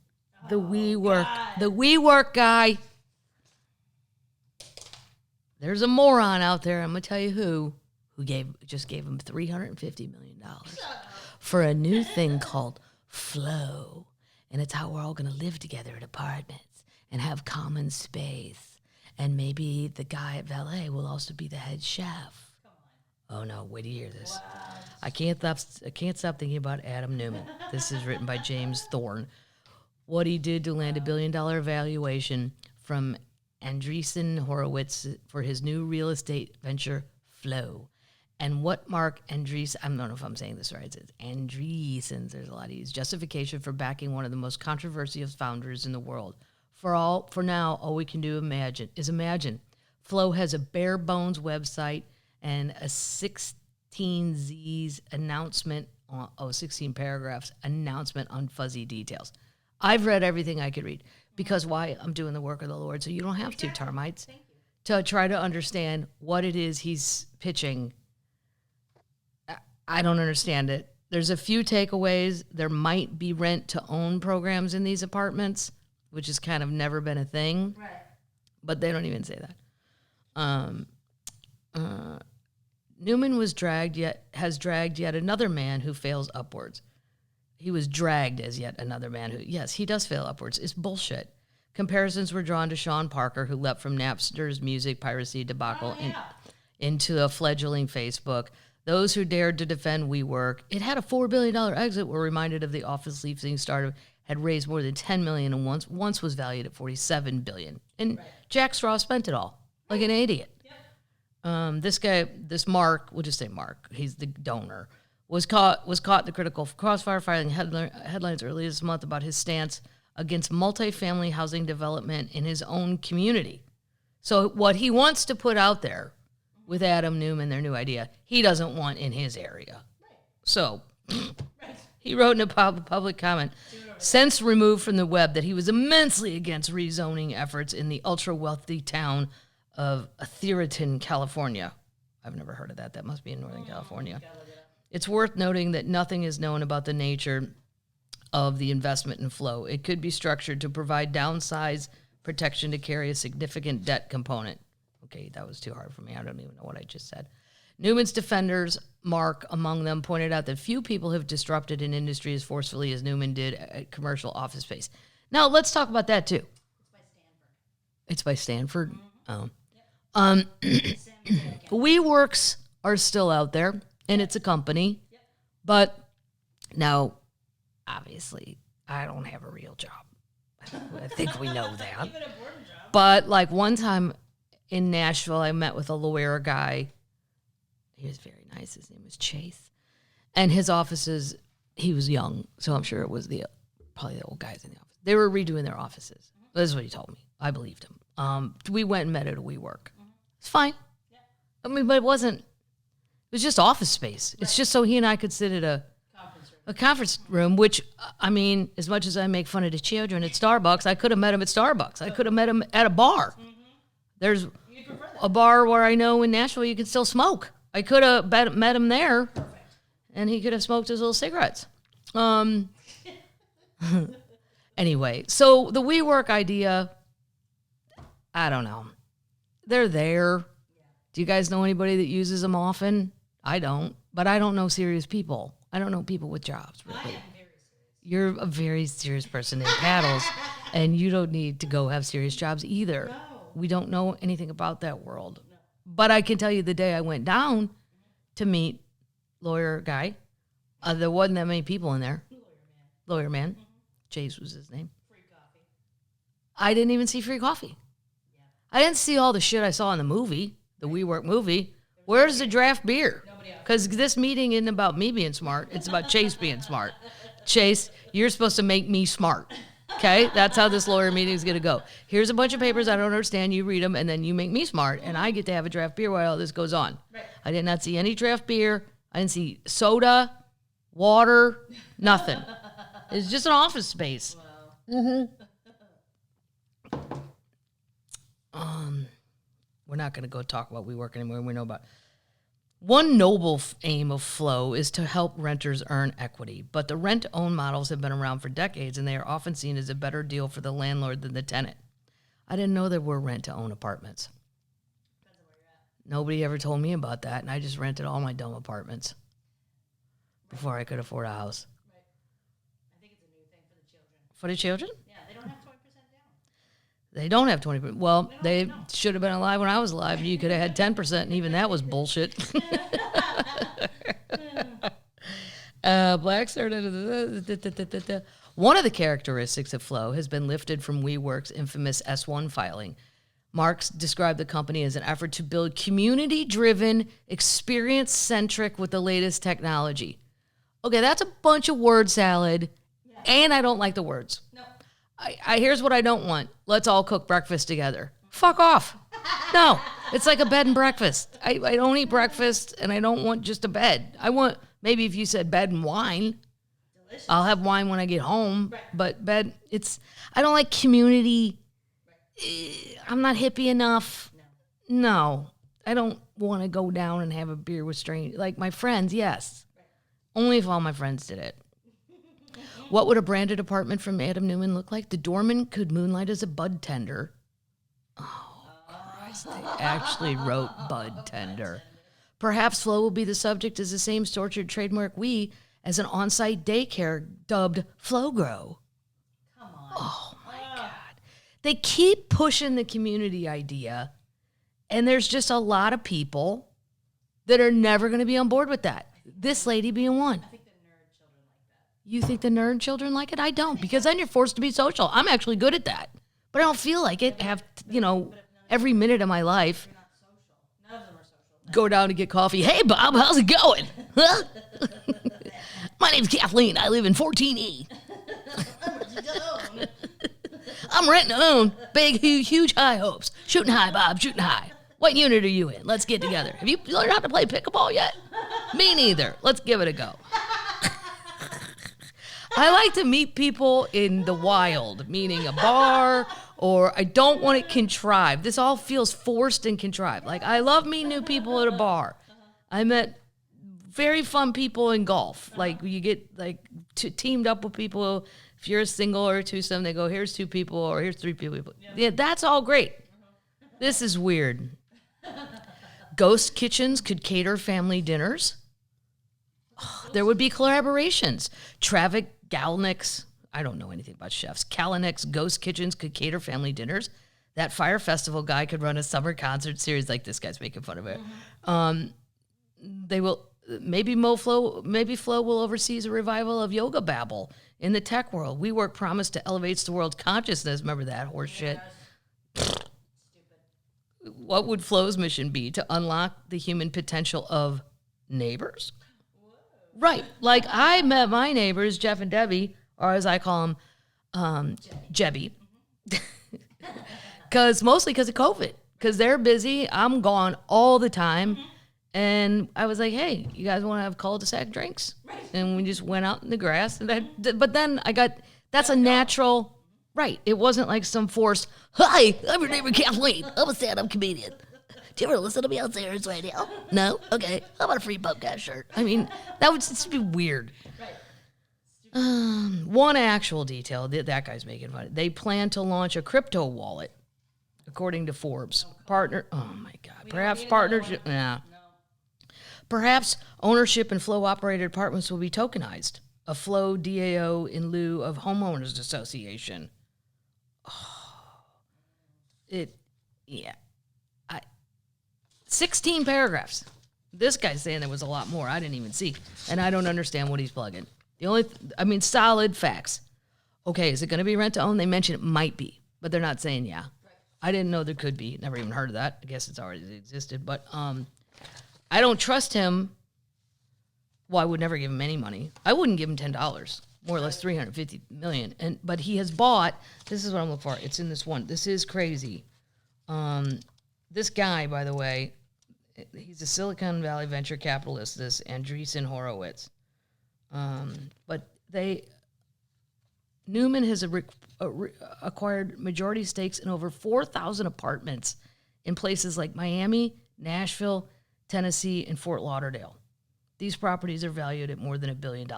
[SPEAKER 1] the WeWork guy. There's a moron out there, I'm gonna tell you who just gave him $350 million for a new thing called Flow. And it's how we're all gonna live together in apartments and have common space. And maybe the guy at Valet will also be the head chef. Oh no, wait to hear this. Wow. I can't stop thinking about Adam Neumann. This is written by James Thorne. What he did to land $1 billion valuation from Andreessen Horowitz for his new real estate venture, Flow. And what Mark Andreessen, I don't know if I'm saying this right, it's Andreessen's, there's a lot of these, justification for backing one of the most controversial founders in the world. For now, all we can do is imagine. Flow has a bare bones website and a 16 paragraphs announcement on fuzzy details. I've read everything I could read because why? I'm doing the work of the Lord, so you don't have to, termites, to try to understand what it is he's pitching. I don't understand it. There's a few takeaways. There might be rent-to-own programs in these apartments, which has kind of never been a thing.
[SPEAKER 2] Right.
[SPEAKER 1] But they don't even say that. Newman has dragged yet another man who fails upwards. He was dragged as yet another man who, yes, he does fail upwards. It's bullshit. Comparisons were drawn to Sean Parker, who leapt from Napster's music piracy debacle into a fledgling Facebook. Those who dared to defend WeWork, it had a $4 billion exit, were reminded of the office leasing startup had raised more than $10 million and once was valued at $47 billion. And Jack Straw spent it all like an idiot. This Mark, we'll just say Mark, he's the donor, was caught in the critical crossfire, filing headlines early this month about his stance against multifamily housing development in his own community. So what he wants to put out there with Adam Neumann, their new idea, he doesn't want in his area. Right. So he wrote in a public comment, since removed from the web, that he was immensely against rezoning efforts in the ultra-wealthy town of Atherton, California. I've never heard of that. That must be in Northern California. It's worth noting that nothing is known about the nature of the investment in Flow. It could be structured to provide downside protection to carry a significant debt component. Okay, that was too hard for me. I don't even know what I just said. Newman's defenders, Mark among them, pointed out that few people have disrupted an industry as forcefully as Newman did at commercial office space. Now, let's talk about that, too. It's by Stanford? Oh. WeWorks are still out there, and it's a company. But now, obviously, I don't have a real job. I think we know that. But, like, one time in Nashville, I met with a lawyer guy. He was very nice. His name was Chase. And his offices, he was young, so I'm sure it was probably the old guys in the office. They were redoing their offices. This is what he told me. I believed him. We went and met at a WeWork. It's fine.
[SPEAKER 2] Yeah.
[SPEAKER 1] I mean, but it was just office space. It's just so he and I could sit at a conference room, which, I mean, as much as I make fun of the children at Starbucks, I could have met him at Starbucks. I could have met him at a bar. There's a bar where I know in Nashville you can still smoke. I could have met him there, and he could have smoked his little cigarettes. Anyway, so the WeWork idea, I don't know. They're there. Do you guys know anybody that uses them often? I don't, but I don't know serious people. I don't know people with jobs, really.
[SPEAKER 2] I am very serious.
[SPEAKER 1] You're a very serious person in paddles, and you don't need to go have serious jobs either.
[SPEAKER 2] No.
[SPEAKER 1] We don't know anything about that world. No. But I can tell you the day I went down to meet lawyer guy, there wasn't that many people in there. Lawyer man. Chase was his name.
[SPEAKER 2] Free coffee.
[SPEAKER 1] I didn't even see free coffee.
[SPEAKER 2] Yeah.
[SPEAKER 1] I didn't see all the shit I saw in the movie, the WeWork movie. Where's the draft beer? Because this meeting isn't about me being smart. It's about Chase being smart. Chase, you're supposed to make me smart. Okay? That's how this lawyer meeting is going to go. Here's a bunch of papers I don't understand. You read them, and then you make me smart, and I get to have a draft beer while all this goes on.
[SPEAKER 2] Right.
[SPEAKER 1] I did not see any draft beer. I didn't see soda, water, nothing. It's just an office space.
[SPEAKER 2] Wow.
[SPEAKER 1] We're not going to go talk about WeWork anymore. We know about. One noble aim of Flow is to help renters earn equity, but the rent-to-own models have been around for decades, and they are often seen as a better deal for the landlord than the tenant. I didn't know there were rent-to-own apartments.
[SPEAKER 2] Depends on where you're at.
[SPEAKER 1] Nobody ever told me about that, and I just rented all my dumb apartments before I could afford a house.
[SPEAKER 2] Right. I think it's a new thing for the children.
[SPEAKER 1] For the children?
[SPEAKER 2] Yeah, they don't have 20% down.
[SPEAKER 1] They don't have 20%. Well, they should have been alive when I was alive. You could have had 10%, and even that was bullshit. Black Star. One of the characteristics of Flow has been lifted from WeWork's infamous S1 filing. Marx described the company as an effort to build community-driven, experience-centric with the latest technology. Okay, that's a bunch of word salad, and I don't like the words.
[SPEAKER 2] No.
[SPEAKER 1] Here's what I don't want. Let's all cook breakfast together. Fuck off. No, it's like a bed and breakfast. I don't eat breakfast, and I don't want just a bed. I want, maybe if you said bed and wine,
[SPEAKER 2] Delicious.
[SPEAKER 1] I'll have wine when I get home.
[SPEAKER 2] Right.
[SPEAKER 1] But bed, I don't like community. I'm not hippie enough. No, I don't want to go down and have a beer with strangers. Like my friends, yes.
[SPEAKER 2] Right.
[SPEAKER 1] Only if all my friends did it. What would a branded apartment from Adam Neumann look like? The doorman could moonlight as a bud tender. Oh, Christ, they actually wrote bud tender. Perhaps Flo will be the subject as the same tortured trademark we as an on-site daycare dubbed Flo Grow.
[SPEAKER 2] Come on.
[SPEAKER 1] Oh, my God. They keep pushing the community idea, and there's just a lot of people that are never going to be on board with that. This lady being one.
[SPEAKER 2] I think the nerd children like that.
[SPEAKER 1] You think the nerd children like it? I don't, because then you're forced to be social. I'm actually good at that, but I don't feel like it. Have, every minute of my life,
[SPEAKER 2] They're not social. None of them are social.
[SPEAKER 1] go down to get coffee. Hey, Bob, how's it going? Huh? My name's Kathleen. I live in 14E. I'm renting a own. Big, huge high hopes. Shooting high, Bob, shooting high. What unit are you in? Let's get together. Have you learned how to play pickleball yet? Me neither. Let's give it a go. I like to meet people in the wild, meaning a bar, or I don't want it contrived. This all feels forced and contrived. Like, I love meeting new people at a bar. I met very fun people in golf. Like, you get, teamed up with people. If you're a single or a twosome, they go, here's 2 people, or here's 3 people. Yeah, that's all great. This is weird. Ghost kitchens could cater family dinners. Oh, there would be collaborations. Travick Galnick's, I don't know anything about chefs. Kalanick's Ghost Kitchens could cater family dinners. That Fire Festival guy could run a summer concert series. Like, this guy's making fun of it. They will, maybe Flo will oversee a revival of Yoga Babble in the tech world. WeWork promised to elevate the world's consciousness. Remember that horse shit?
[SPEAKER 2] Stupid.
[SPEAKER 1] What would Flo's mission be? To unlock the human potential of neighbors?
[SPEAKER 2] Whoa.
[SPEAKER 1] Right. Like, I met my neighbors, Jeff and Debbie, or as I call them, Jebby. Mostly because of COVID. Because they're busy. I'm gone all the time. And I was like, hey, you guys want to have cul-de-sac drinks?
[SPEAKER 2] Right.
[SPEAKER 1] And we just went out in the grass. But then that's a natural, right. It wasn't like some forced, hi, I'm your neighbor Kathleen. I'm a stand-up comedian. Do you ever listen to me on Sarah's radio? No? Okay. How about a free Pubcast shirt? I mean, that would just be weird.
[SPEAKER 2] Right.
[SPEAKER 1] One actual detail, that guy's making fun. They plan to launch a crypto wallet, according to Forbes. Oh my God. Perhaps partnership. Yeah. Perhaps ownership in flow-operated apartments will be tokenized. A flow DAO in lieu of homeowners association. Oh, 16 paragraphs. This guy's saying there was a lot more I didn't even see, and I don't understand what he's plugging. Solid facts. Okay, is it going to be rent to own? They mentioned it might be, but they're not saying yeah. Right. I didn't know there could be. Never even heard of that. I guess it's already existed, but I don't trust him. Well, I would never give him any money. I wouldn't give him $10, more or less $350 million. But he has bought. This is what I'm looking for. It's in this one. This is crazy. This guy, by the way, he's a Silicon Valley venture capitalist. This Andreessen Horowitz. But Newman has acquired majority stakes in over 4,000 apartments in places like Miami, Nashville, Tennessee, and Fort Lauderdale. These properties are valued at more than $1 billion.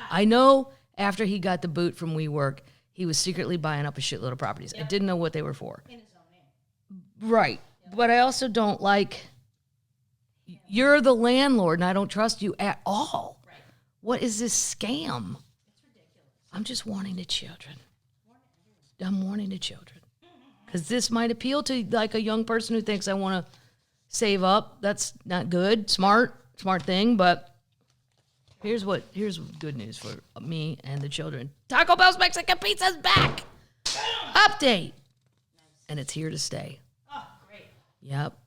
[SPEAKER 1] I know after he got the boot from WeWork, he was secretly buying up a shitload of properties. Yep. I didn't know what they were for.
[SPEAKER 2] In his own name.
[SPEAKER 1] Right. Yep. But I also don't you're the landlord and I don't trust you at all. Right. What is this scam?
[SPEAKER 2] It's ridiculous.
[SPEAKER 1] I'm just warning the children. I'm warning the children. Because this might appeal to like a young person who thinks I want to save up. That's not good. Smart thing, but here's good news for me and the children. Taco Bell's Mexican Pizza's back. Update. Nice. And it's here to stay.
[SPEAKER 2] Oh, great.
[SPEAKER 1] Yep.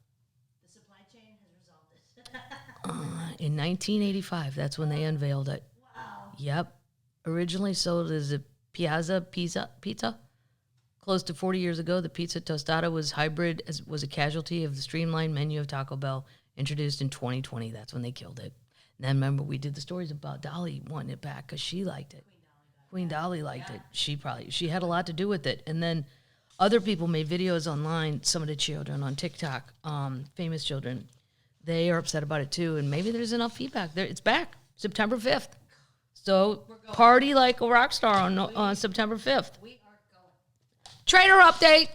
[SPEAKER 2] The supply chain has resolved this.
[SPEAKER 1] In 1985, that's when they unveiled it.
[SPEAKER 2] Wow.
[SPEAKER 1] Yep. Originally sold as a Piazza Pizza. Close to 40 years ago, the pizza tostada was a casualty of the streamlined menu of Taco Bell introduced in 2020. That's when they killed it. And then remember, we did the stories about Dolly wanting it back because she liked it. Queen Dolly liked it. She had a lot to do with it. And then other people made videos online, some of the children on TikTok, famous children. They are upset about it too. And maybe there's enough feedback. It's back, September 5th. So party like a rock star on September 5th. Trader update.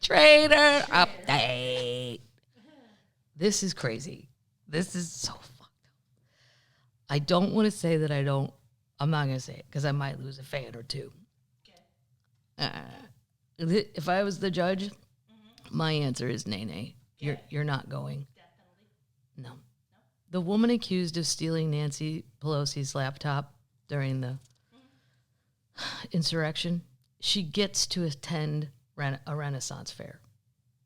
[SPEAKER 1] Trader update. This is crazy. This is so fucked up. I don't want to say that I'm not going to say it because I might lose a fan or two. Okay. If I was the judge, my answer is nay. You're not going. Definitely. No. The woman accused of stealing Nancy Pelosi's laptop during the insurrection, she gets to attend a Renaissance fair.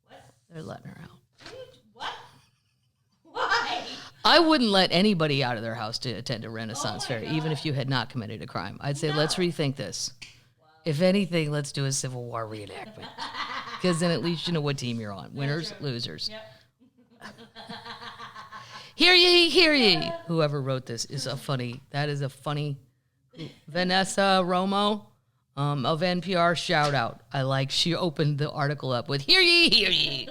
[SPEAKER 1] What? They're letting her out.
[SPEAKER 2] What? Why?
[SPEAKER 1] I wouldn't let anybody out of their house to attend a Renaissance fair, God. Even if you had not committed a crime. I'd say, let's rethink this. Wow. If anything, let's do a Civil War reenactment. Because then at least you know what team you're on. Winners, losers. Yep. Hear ye, hear ye. Whoever wrote this is a funny Vanessa Romo of NPR, shout out. She opened the article up with hear ye, hear ye.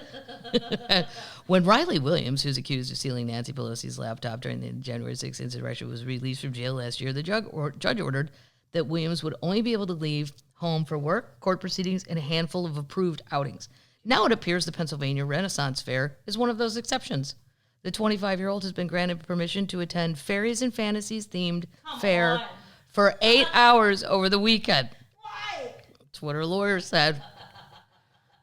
[SPEAKER 1] When Riley Williams, who's accused of stealing Nancy Pelosi's laptop during the January 6th insurrection, was released from jail last year, the judge ordered that Williams would only be able to leave home for work, court proceedings, and a handful of approved outings. Now it appears the Pennsylvania Renaissance Fair is one of those exceptions. The 25-year-old has been granted permission to attend Fairies and Fantasies themed fair for 8 hours over the weekend. Why? That's what her lawyer said.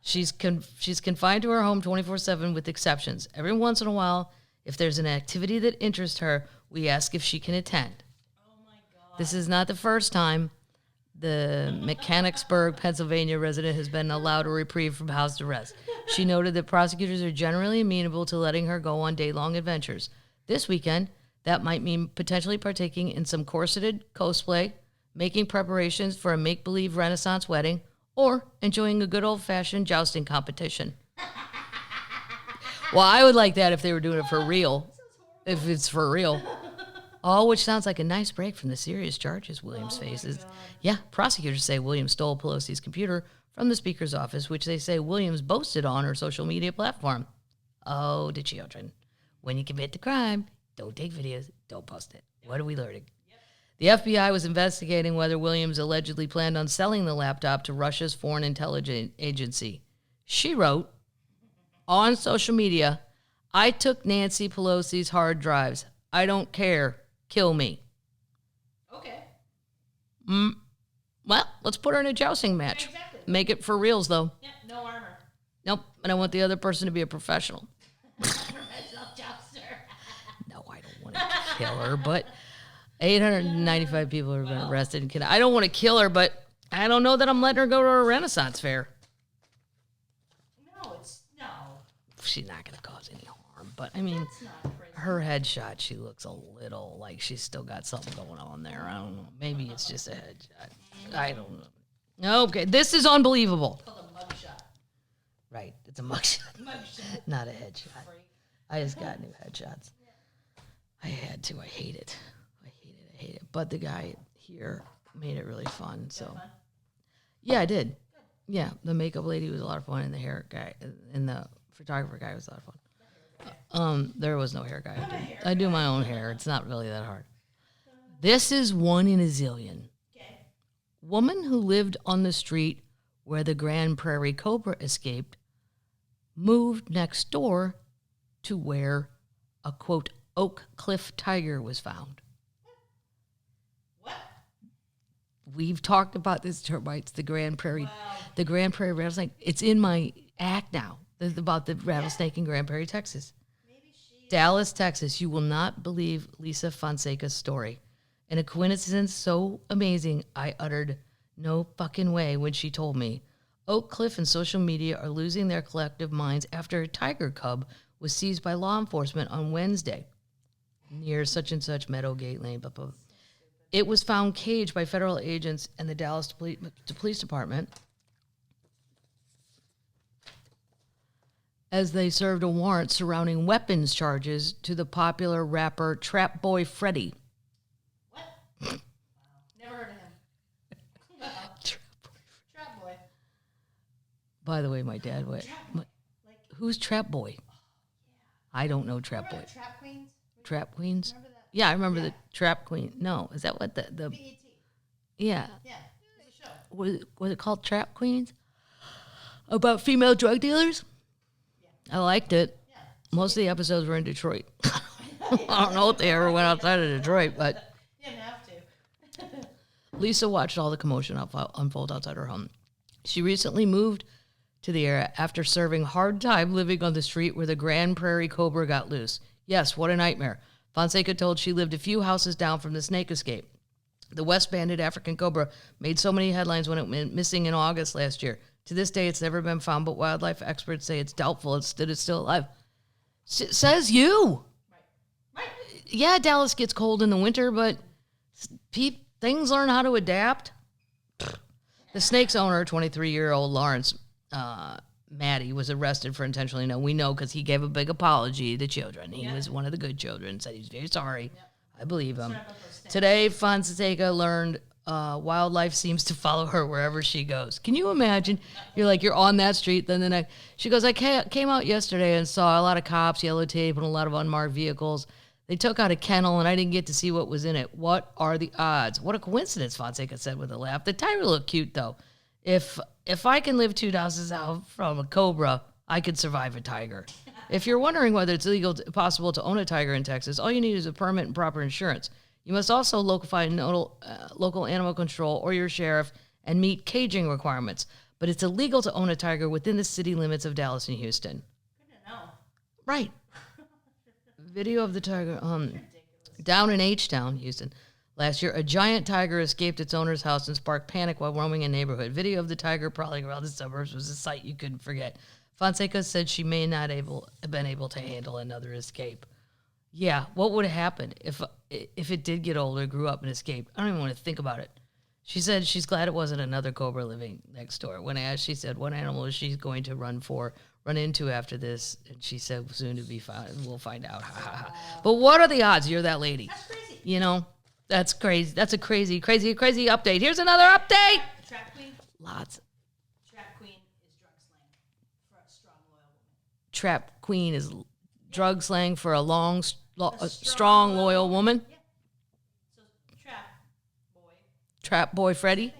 [SPEAKER 1] She's confined to her home 24/7 with exceptions. Every once in a while, if there's an activity that interests her, we ask if she can attend. Oh my God. This is not the first time the Mechanicsburg, Pennsylvania resident has been allowed a reprieve from house arrest. She noted that prosecutors are generally amenable to letting her go on day-long adventures. This weekend, that might mean potentially partaking in some corseted cosplay, making preparations for a make-believe Renaissance wedding, or enjoying a good old-fashioned jousting competition. Well, I would like that if they were doing it for real. If it's for real. Oh, which sounds like a nice break from the serious charges Williams faces. Yeah, prosecutors say Williams stole Pelosi's computer from the Speaker's office, which they say Williams boasted on her social media platform. Oh, the children. When you commit the crime, don't take videos, don't post it. What are we learning? The FBI was investigating whether Williams allegedly planned on selling the laptop to Russia's foreign intelligence agency. She wrote on social media, "I took Nancy Pelosi's hard drives. I don't care. Kill me."
[SPEAKER 2] Okay.
[SPEAKER 1] Well, let's put her in a jousting match.
[SPEAKER 2] Exactly.
[SPEAKER 1] Make it for reals, though.
[SPEAKER 2] Yep, no armor.
[SPEAKER 1] Nope, and I want the other person to be a professional.
[SPEAKER 2] Professional jouster.
[SPEAKER 1] No, I don't want to kill her, but 895 people have been arrested. I don't want to kill her, but I don't know that I'm letting her go to a Renaissance fair.
[SPEAKER 2] No.
[SPEAKER 1] She's not going to cause any harm, but I mean,
[SPEAKER 2] It's not prison.
[SPEAKER 1] her headshot, she looks a little like she's still got something going on there. I don't know. Maybe it's just a headshot. I don't know. Okay, this is unbelievable.
[SPEAKER 2] It's called a mugshot.
[SPEAKER 1] Right, it's a mugshot,
[SPEAKER 2] Mugshot.
[SPEAKER 1] not a headshot. I just got new headshots. I had to. I hate it. But the guy here made it really fun. So, yeah, I did. Yeah, the makeup lady was a lot of fun, and the hair guy and the photographer guy was a lot of fun. There was no hair guy. I do my own hair. It's not really that hard. This is one in a zillion.
[SPEAKER 2] Okay.
[SPEAKER 1] Woman who lived on the street where the Grand Prairie Cobra escaped moved next door to where a, quote, Oak Cliff tiger was found.
[SPEAKER 2] What?
[SPEAKER 1] We've talked about this termites, the Grand Prairie,
[SPEAKER 2] Wow.
[SPEAKER 1] the Grand Prairie rattlesnake. It's in my act now. It's about the rattlesnake in Grand Prairie, Texas.
[SPEAKER 2] Maybe she.
[SPEAKER 1] Dallas, Texas. You will not believe Lisa Fonseca's story. And a coincidence so amazing, I uttered no fucking way when she told me. Oak Cliff and social media are losing their collective minds after a tiger cub was seized by law enforcement on Wednesday near such and such Meadowgate Lane. Blah, blah. It was found caged by federal agents and the Dallas Police Department as they served a warrant surrounding weapons charges to the popular rapper Trap Boy Freddy.
[SPEAKER 2] What? Wow. Never heard of him. Wow. Trap boy.
[SPEAKER 1] By the way, my dad went,
[SPEAKER 2] Like,
[SPEAKER 1] who's Trap Boy? I don't know Trap Boy.
[SPEAKER 2] remember the Trap Queens?
[SPEAKER 1] Trap Queens?
[SPEAKER 2] Remember that?
[SPEAKER 1] Yeah, I remember the Trap Queen. No, is that what the
[SPEAKER 2] BET.
[SPEAKER 1] yeah.
[SPEAKER 2] Yeah, it was a show.
[SPEAKER 1] Was it called Trap Queens? About female drug dealers?
[SPEAKER 2] Yeah.
[SPEAKER 1] I liked it.
[SPEAKER 2] Yeah.
[SPEAKER 1] Most of the episodes were in Detroit. I don't know if they ever went outside of Detroit, but
[SPEAKER 2] You didn't have to.
[SPEAKER 1] Lisa watched all the commotion unfold outside her home. She recently moved to the area after serving hard time living on the street where the Grand Prairie Cobra got loose. Yes, what a nightmare. Fonseca told she lived a few houses down from the snake escape. The West-banded African cobra made so many headlines when it went missing in August last year. To this day, it's never been found, but wildlife experts say it's doubtful it's still alive. Says you.
[SPEAKER 2] Right.
[SPEAKER 1] Yeah, Dallas gets cold in the winter, but things learn how to adapt. The snake's owner, 23-year-old Lawrence Maddie, was arrested for intentionally. No, we know because he gave a big apology to children. He was one of the good children, said he's very sorry. I believe him. Today, Fonseca learned wildlife seems to follow her wherever she goes. Can you imagine? You're on that street, then she goes, I came out yesterday and saw a lot of cops, yellow tape, and a lot of unmarked vehicles. They took out a kennel, and I didn't get to see what was in it. What are the odds? What a coincidence, Fonseca said with a laugh. The tiger looked cute, though. If I can live 2 houses out from a cobra, I could survive a tiger. If you're wondering whether it's possible to own a tiger in Texas, all you need is a permit and proper insurance. You must also find local animal control or your sheriff and meet caging requirements. But it's illegal to own a tiger within the city limits of Dallas and Houston.
[SPEAKER 2] Good to know.
[SPEAKER 1] Right. Video of the tiger down in H-Town, Houston. Last year, a giant tiger escaped its owner's house and sparked panic while roaming a neighborhood. Video of the tiger prowling around the suburbs was a sight you couldn't forget. Fonseca said she may not have been able to handle another escape. Yeah, what would have happened if it did get older, grew up, and escaped? I don't even want to think about it. She said she's glad it wasn't another cobra living next door. When I asked, she said, what animal is she going to run into after this? And she said, soon to be found. We'll find out. But what are the odds you're that lady?
[SPEAKER 2] That's crazy.
[SPEAKER 1] You know, that's crazy. That's a crazy update. Here's another update.
[SPEAKER 2] Trap queen.
[SPEAKER 1] Lots.
[SPEAKER 2] Trap queen is drug slang for a strong, loyal woman.
[SPEAKER 1] Trap queen is drug slang for a strong, loyal woman.
[SPEAKER 2] Yeah. So trap boy.
[SPEAKER 1] Trap boy Freddy.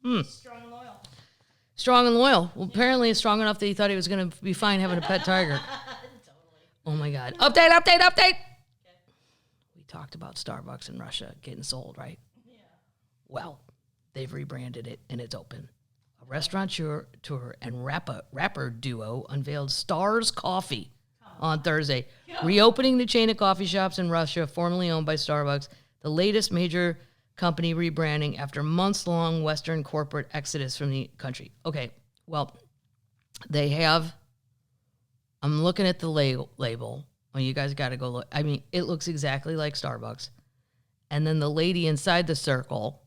[SPEAKER 2] Yeah. Strong and loyal.
[SPEAKER 1] Strong and loyal. Well, apparently it's strong enough that he thought he was going to be fine having a pet tiger.
[SPEAKER 2] Totally.
[SPEAKER 1] Oh, my God. Update.
[SPEAKER 2] Okay.
[SPEAKER 1] We talked about Starbucks in Russia getting sold, right?
[SPEAKER 2] Yeah.
[SPEAKER 1] Well, they've rebranded it, and it's open. A restaurateur and rapper duo unveiled Stars Coffee on Thursday, reopening the chain of coffee shops in Russia formerly owned by Starbucks, the latest major company rebranding after months-long Western corporate exodus from the country. Okay, well, they have... I'm looking at the label. Oh, you guys got to go look. I mean, it looks exactly like Starbucks. And then the lady inside the circle,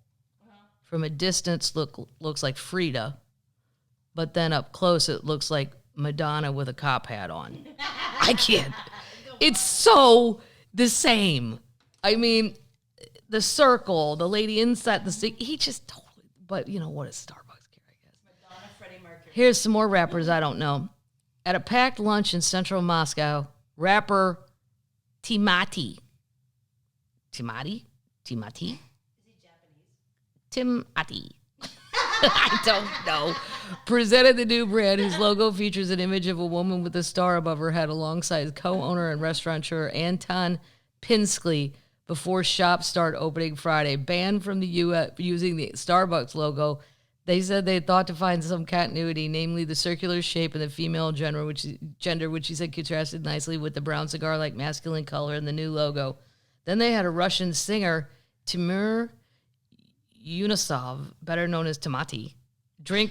[SPEAKER 1] from a distance, looks like Frida. But then up close, it looks like Madonna with a cop hat on. I can't. It's so the same. I mean, the circle, the lady inside the stick, he just totally, but you know, what is Starbucks care, I guess.
[SPEAKER 2] Madonna, Freddie Mercury.
[SPEAKER 1] Here's some more rappers I don't know. At a packed lunch in central Moscow, rapper Timati.
[SPEAKER 2] Is he Japanese?
[SPEAKER 1] Timati. I don't know. Presented the new brand whose logo features an image of a woman with a star above her head alongside co-owner and restaurateur Anton Pinsky before shops start opening Friday. Banned from the U.S. using the Starbucks logo, they said they thought to find some continuity, namely the circular shape and the female gender, which he said contrasted nicely with the brown cigar-like masculine color in the new logo. Then they had a Russian singer, Timur Yunusov, better known as Timati, I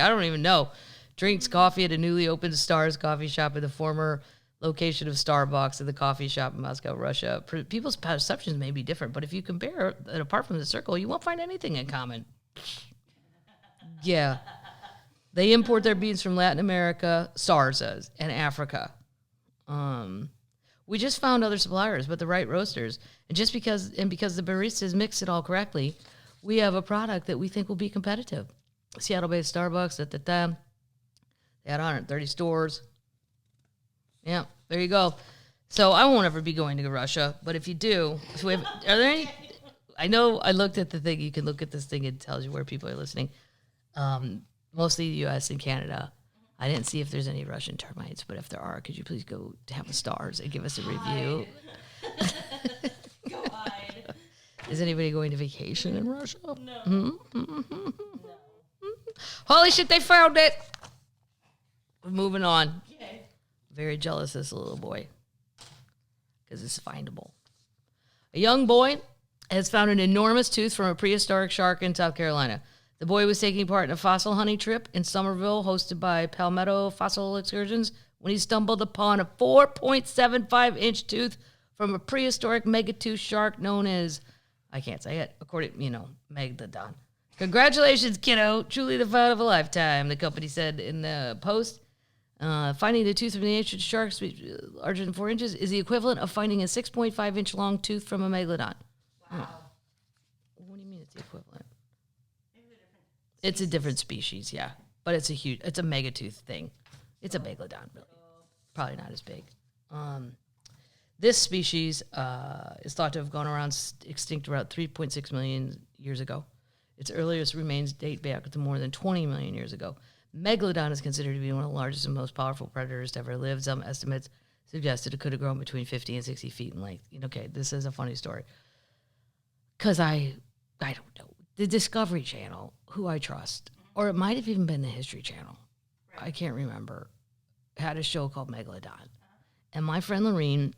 [SPEAKER 1] don't even know, drinks coffee at a newly opened Stars coffee shop at the former location of Starbucks at the coffee shop in Moscow, Russia. People's perceptions may be different, but if you compare it, apart from the circle, you won't find anything in common. Yeah. They import their beans from Latin America, Stars says, and Africa. We just found other suppliers, but the right roasters. And because the baristas mix it all correctly, we have a product that we think will be competitive. Seattle-based Starbucks, they had 130 stores. Yeah, there you go. So I won't ever be going to Russia, but if you do, are there any? I know I looked at the thing. You can look at this thing. It tells you where people are listening. Mostly the U.S. and Canada. I didn't see if there's any Russian termites, but if there are, could you please go to have a Stars and give us a review?
[SPEAKER 2] Go hide.
[SPEAKER 1] Is anybody going to vacation in Russia?
[SPEAKER 2] No.
[SPEAKER 1] No. Holy shit, they found it. We're moving on.
[SPEAKER 2] Okay.
[SPEAKER 1] Very jealous of this little boy because it's findable. A young boy has found an enormous tooth from a prehistoric shark in South Carolina. The boy was taking part in a fossil hunting trip in Somerville hosted by Palmetto Fossil Excursions when he stumbled upon a 4.75-inch tooth from a prehistoric megatooth shark known as, I can't say it, according, Megalodon. Congratulations, kiddo. Truly the find of a lifetime, the company said in the post. Finding the tooth from the ancient shark larger than 4 inches is the equivalent of finding a 6.5-inch long tooth from a megalodon.
[SPEAKER 2] Wow.
[SPEAKER 1] What do you mean it's the equivalent? It's a different species, yeah. But it's a megatooth thing. It's a megalodon, really. Probably not as big. This species is thought to have gone around extinct about 3.6 million years ago. Its earliest remains date back to more than 20 million years ago. Megalodon is considered to be one of the largest and most powerful predators to ever live. Some estimates suggested it could have grown between 50 and 60 feet in length. Okay, this is a funny story. Because I don't know. The Discovery Channel, who I trust, or it might have even been the History Channel, I can't remember, had a show called Megalodon. And my friend Lorene,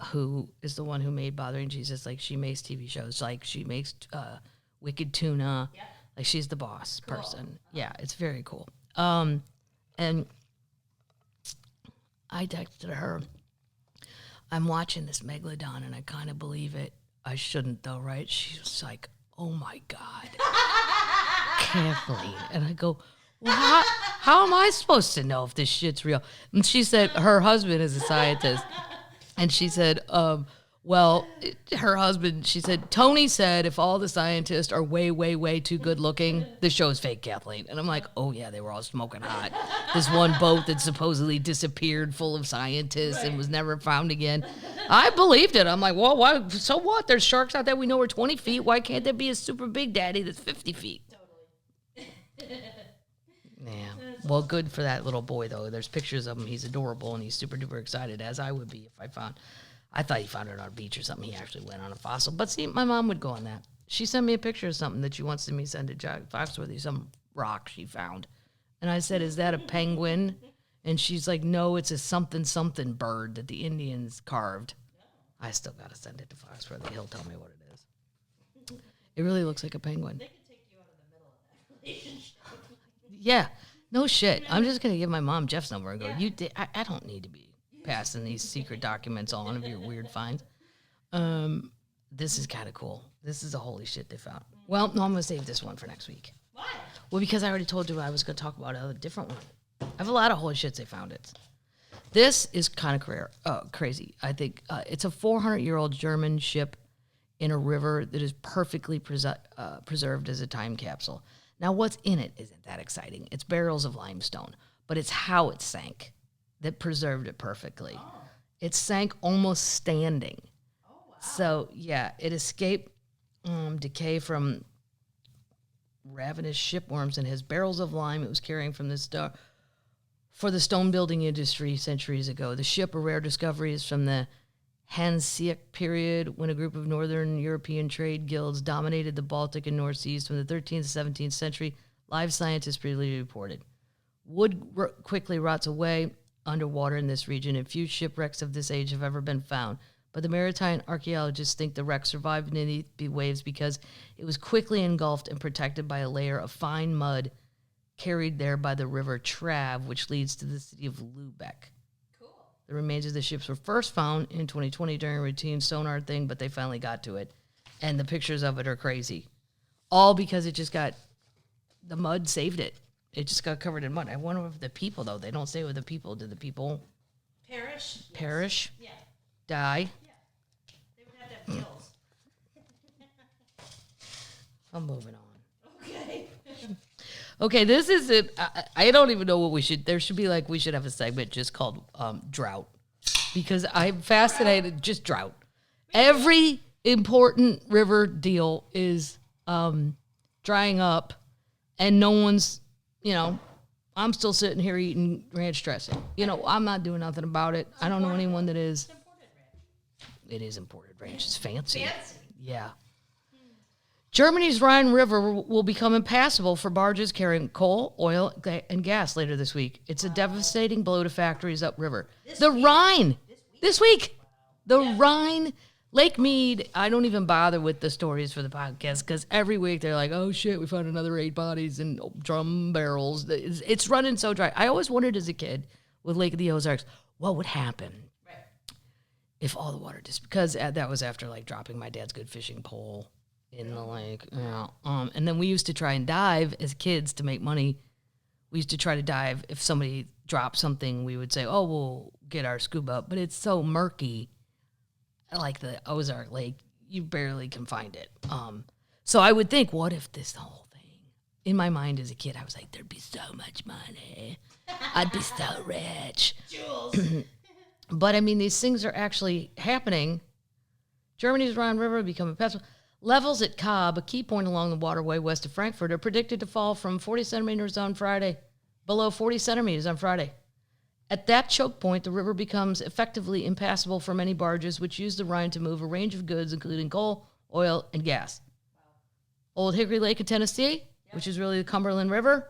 [SPEAKER 1] who is the one who made Bothering Jesus, like she makes TV shows, like she makes Wicked Tuna, like she's the boss person. Yeah, it's very cool. And I texted her, I'm watching this Megalodon and I kind of believe it. I shouldn't though, right? She was like, oh my God, Kathleen. And I go, well, how am I supposed to know if this shit's real? And she said her husband is a scientist. And she said, her husband, she said, Tony said if all the scientists are way, way, way too good looking, the show's fake, Kathleen. And I'm like, oh yeah, they were all smoking hot. This one boat that supposedly disappeared full of scientists and was never found again. I believed it. I'm like, well, why, so what? There's sharks out there we know are 20 feet. Why can't there be a super big daddy that's 50 feet? Totally. Yeah. Well, good for that little boy, though. There's pictures of him. He's adorable, and he's super duper excited, as I would be if I thought he found it on a beach or something. He actually went on a fossil. But see, my mom would go on that. She sent me a picture of something that she wants me to send to Jack Foxworthy, some rock she found. And I said, is that a penguin? And she's like, no, it's a something bird that the Indians carved. I still got to send it to Foxworthy. He'll tell me what it is. It really looks like a penguin.
[SPEAKER 2] They could take you out of the middle of that relationship.
[SPEAKER 1] Yeah. No shit. I'm just going to give my mom Jeff's number and go, I don't need to be passing these secret documents on of your weird finds. This is kind of cool. This is a holy shit they found. Well, no, I'm going to save this one for next week.
[SPEAKER 2] Why?
[SPEAKER 1] Well, because I already told you I was going to talk about a different one. I have a lot of holy shits they found it. This is kind of crazy. I think it's a 400-year-old German ship in a river that is perfectly preserved as a time capsule. Now, what's in it isn't that exciting. It's barrels of limestone, but it's how it sank that preserved it perfectly. Oh. It sank almost standing. Oh, wow. So, yeah, it escaped decay from ravenous shipworms and has barrels of lime it was carrying from for the stone building industry centuries ago. The ship, a rare discovery, is from the Hanseatic period, when a group of northern European trade guilds dominated the Baltic and North Seas from the 13th to 17th century. Live scientists previously reported. Wood quickly rots away underwater in this region, and few shipwrecks of this age have ever been found. But the maritime archaeologists think the wreck survived beneath the waves because it was quickly engulfed and protected by a layer of fine mud carried there by the river Trav, which leads to the city of Lübeck. The remains of the ships were first found in 2020 during a routine sonar thing, but they finally got to it. And the pictures of it are crazy. All because it just got, the mud saved it. It just got covered in mud. I wonder if the people, though, they don't say with the people. Did the people
[SPEAKER 2] perish?
[SPEAKER 1] Perish?
[SPEAKER 2] Yes. Yeah.
[SPEAKER 1] Die?
[SPEAKER 2] Yeah. They would have to have gills.
[SPEAKER 1] I'm moving on.
[SPEAKER 2] Okay.
[SPEAKER 1] Okay, this is it. I don't even know what we should. There should be we should have a segment just called Drought, because I'm fascinated. Just Drought. Every important river deal is drying up, and no one's. I'm still sitting here eating ranch dressing. I'm not doing nothing about it. I don't know anyone that is. It is imported ranch. It's fancy. Yeah. Germany's Rhine River will become impassable for barges carrying coal, oil, and gas later this week. It's a devastating blow to factories upriver. Rhine! This week! The Rhine, Lake Mead. I don't even bother with the stories for the podcast because every week they're like, oh shit, we found another 8 bodies in drum barrels. It's running so dry. I always wondered as a kid with Lake of the Ozarks, what would happen if all the water just, because that was after dropping my dad's good fishing pole in the lake. And then we used to try and dive as kids to make money. We used to try to dive. If somebody dropped something, we would say, oh, we'll get our scuba up. But it's so murky, like the Ozark Lake, you barely can find it. So I would think, what if this whole thing, in my mind as a kid, I was like, there'd be so much money. I'd be so rich. Jules. But, I mean, these things are actually happening. Germany's Rhine River will become impassable. Levels at Cobb, a key point along the waterway west of Frankfurt, are predicted to fall from 40 centimeters on Friday, below 40 centimeters on Friday. At that choke point, the river becomes effectively impassable for many barges, which use the Rhine to move a range of goods, including coal, oil, and gas. Wow. Old Hickory Lake in Tennessee, which is really the Cumberland River,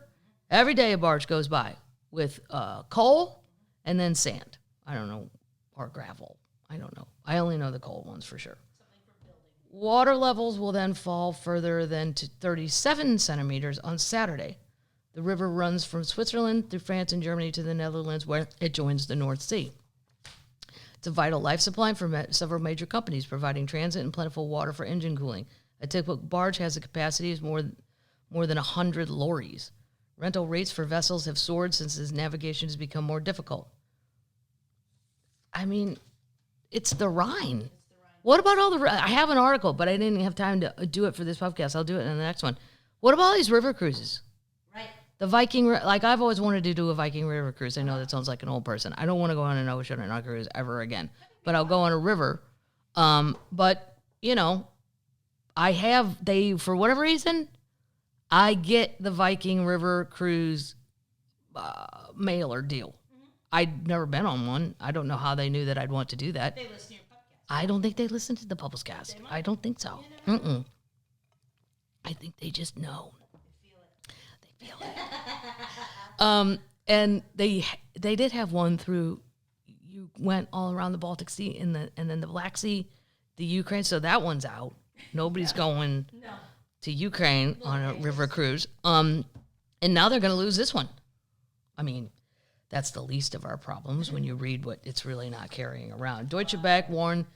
[SPEAKER 1] every day a barge goes by with coal and then sand. I don't know, or gravel. I don't know. I only know the coal ones for sure. Water levels will then fall further than to 37 centimeters on Saturday. The river runs from Switzerland through France and Germany to the Netherlands, where it joins the North Sea. It's a vital life supply for several major companies, providing transit and plentiful water for engine cooling. A typical barge has a capacity of more than 100 lorries. Rental rates for vessels have soared since its navigation has become more difficult. I mean, it's the Rhine. What about all the... I have an article, but I didn't have time to do it for this podcast. I'll do it in the next one. What about all these river cruises?
[SPEAKER 2] Right.
[SPEAKER 1] The Viking... Like, I've always wanted to do a Viking river cruise. I know that sounds like an old person. I don't want to go on an ocean or a cruise ever again. But I'll go on a river. But, you know, for whatever reason, I get the Viking river cruise mailer deal. I'd never been on one. I don't know how they knew that I'd want to do that.
[SPEAKER 2] They listen to your podcast.
[SPEAKER 1] I don't think they listen to the Pubcast. I don't think so. I think they just know. They feel it. And they did have one through. You went all around the Baltic Sea and then the Black Sea, the Ukraine. So that one's out. Nobody's going to Ukraine on a river cruise. And now they're going to lose this one. I mean, that's the least of our problems when you read what it's really not carrying around. Deutsche Bank warned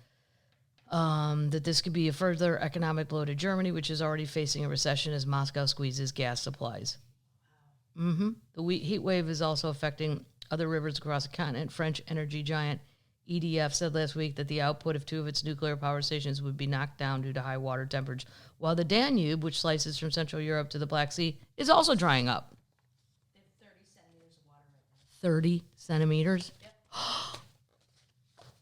[SPEAKER 1] that this could be a further economic blow to Germany, which is already facing a recession as Moscow squeezes gas supplies. The heat wave is also affecting other rivers across the continent. French energy giant EDF said last week that the output of 2 of its nuclear power stations would be knocked down due to high water temperatures, while the Danube, which slices from Central Europe to the Black Sea, is also drying up. 30 centimeters? Yep. Oh,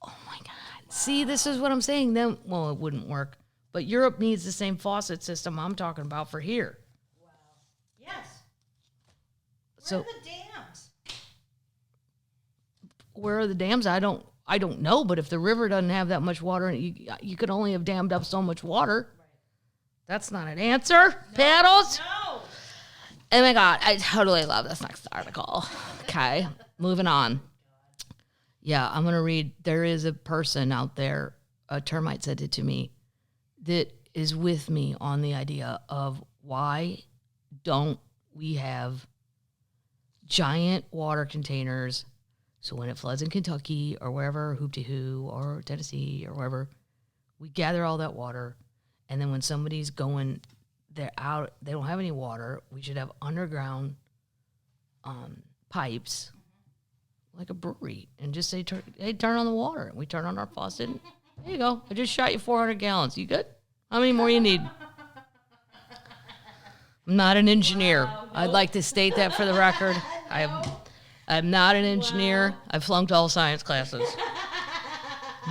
[SPEAKER 1] my God. Wow. See, this is what I'm saying. Then, well, it wouldn't work. But Europe needs the same faucet system I'm talking about for here.
[SPEAKER 2] Wow. Yes.
[SPEAKER 1] Where
[SPEAKER 2] are the dams?
[SPEAKER 1] Where are the dams? I don't know, but if the river doesn't have that much water, you could only have dammed up so much water. Right. That's not an answer. No. Paddles?
[SPEAKER 2] No.
[SPEAKER 1] Oh my God, I totally love this next article. Okay, moving on. Yeah, I'm going to read. There is a person out there, a termite said it to me, that is with me on the idea of why don't we have giant water containers so when it floods in Kentucky or wherever, Hoop-de-Hoo or Tennessee or wherever, we gather all that water, and then when somebody's going... They're out. They don't have any water. We should have underground pipes, like a brewery, and just say, "Hey, turn on the water." And we turn on our faucet. And there you go. I just shot you 400 gallons. You good? How many more you need? I'm not an engineer. Wow, nope. I'd like to state that for the record. I'm not an engineer.
[SPEAKER 2] Wow.
[SPEAKER 1] I flunked all science classes,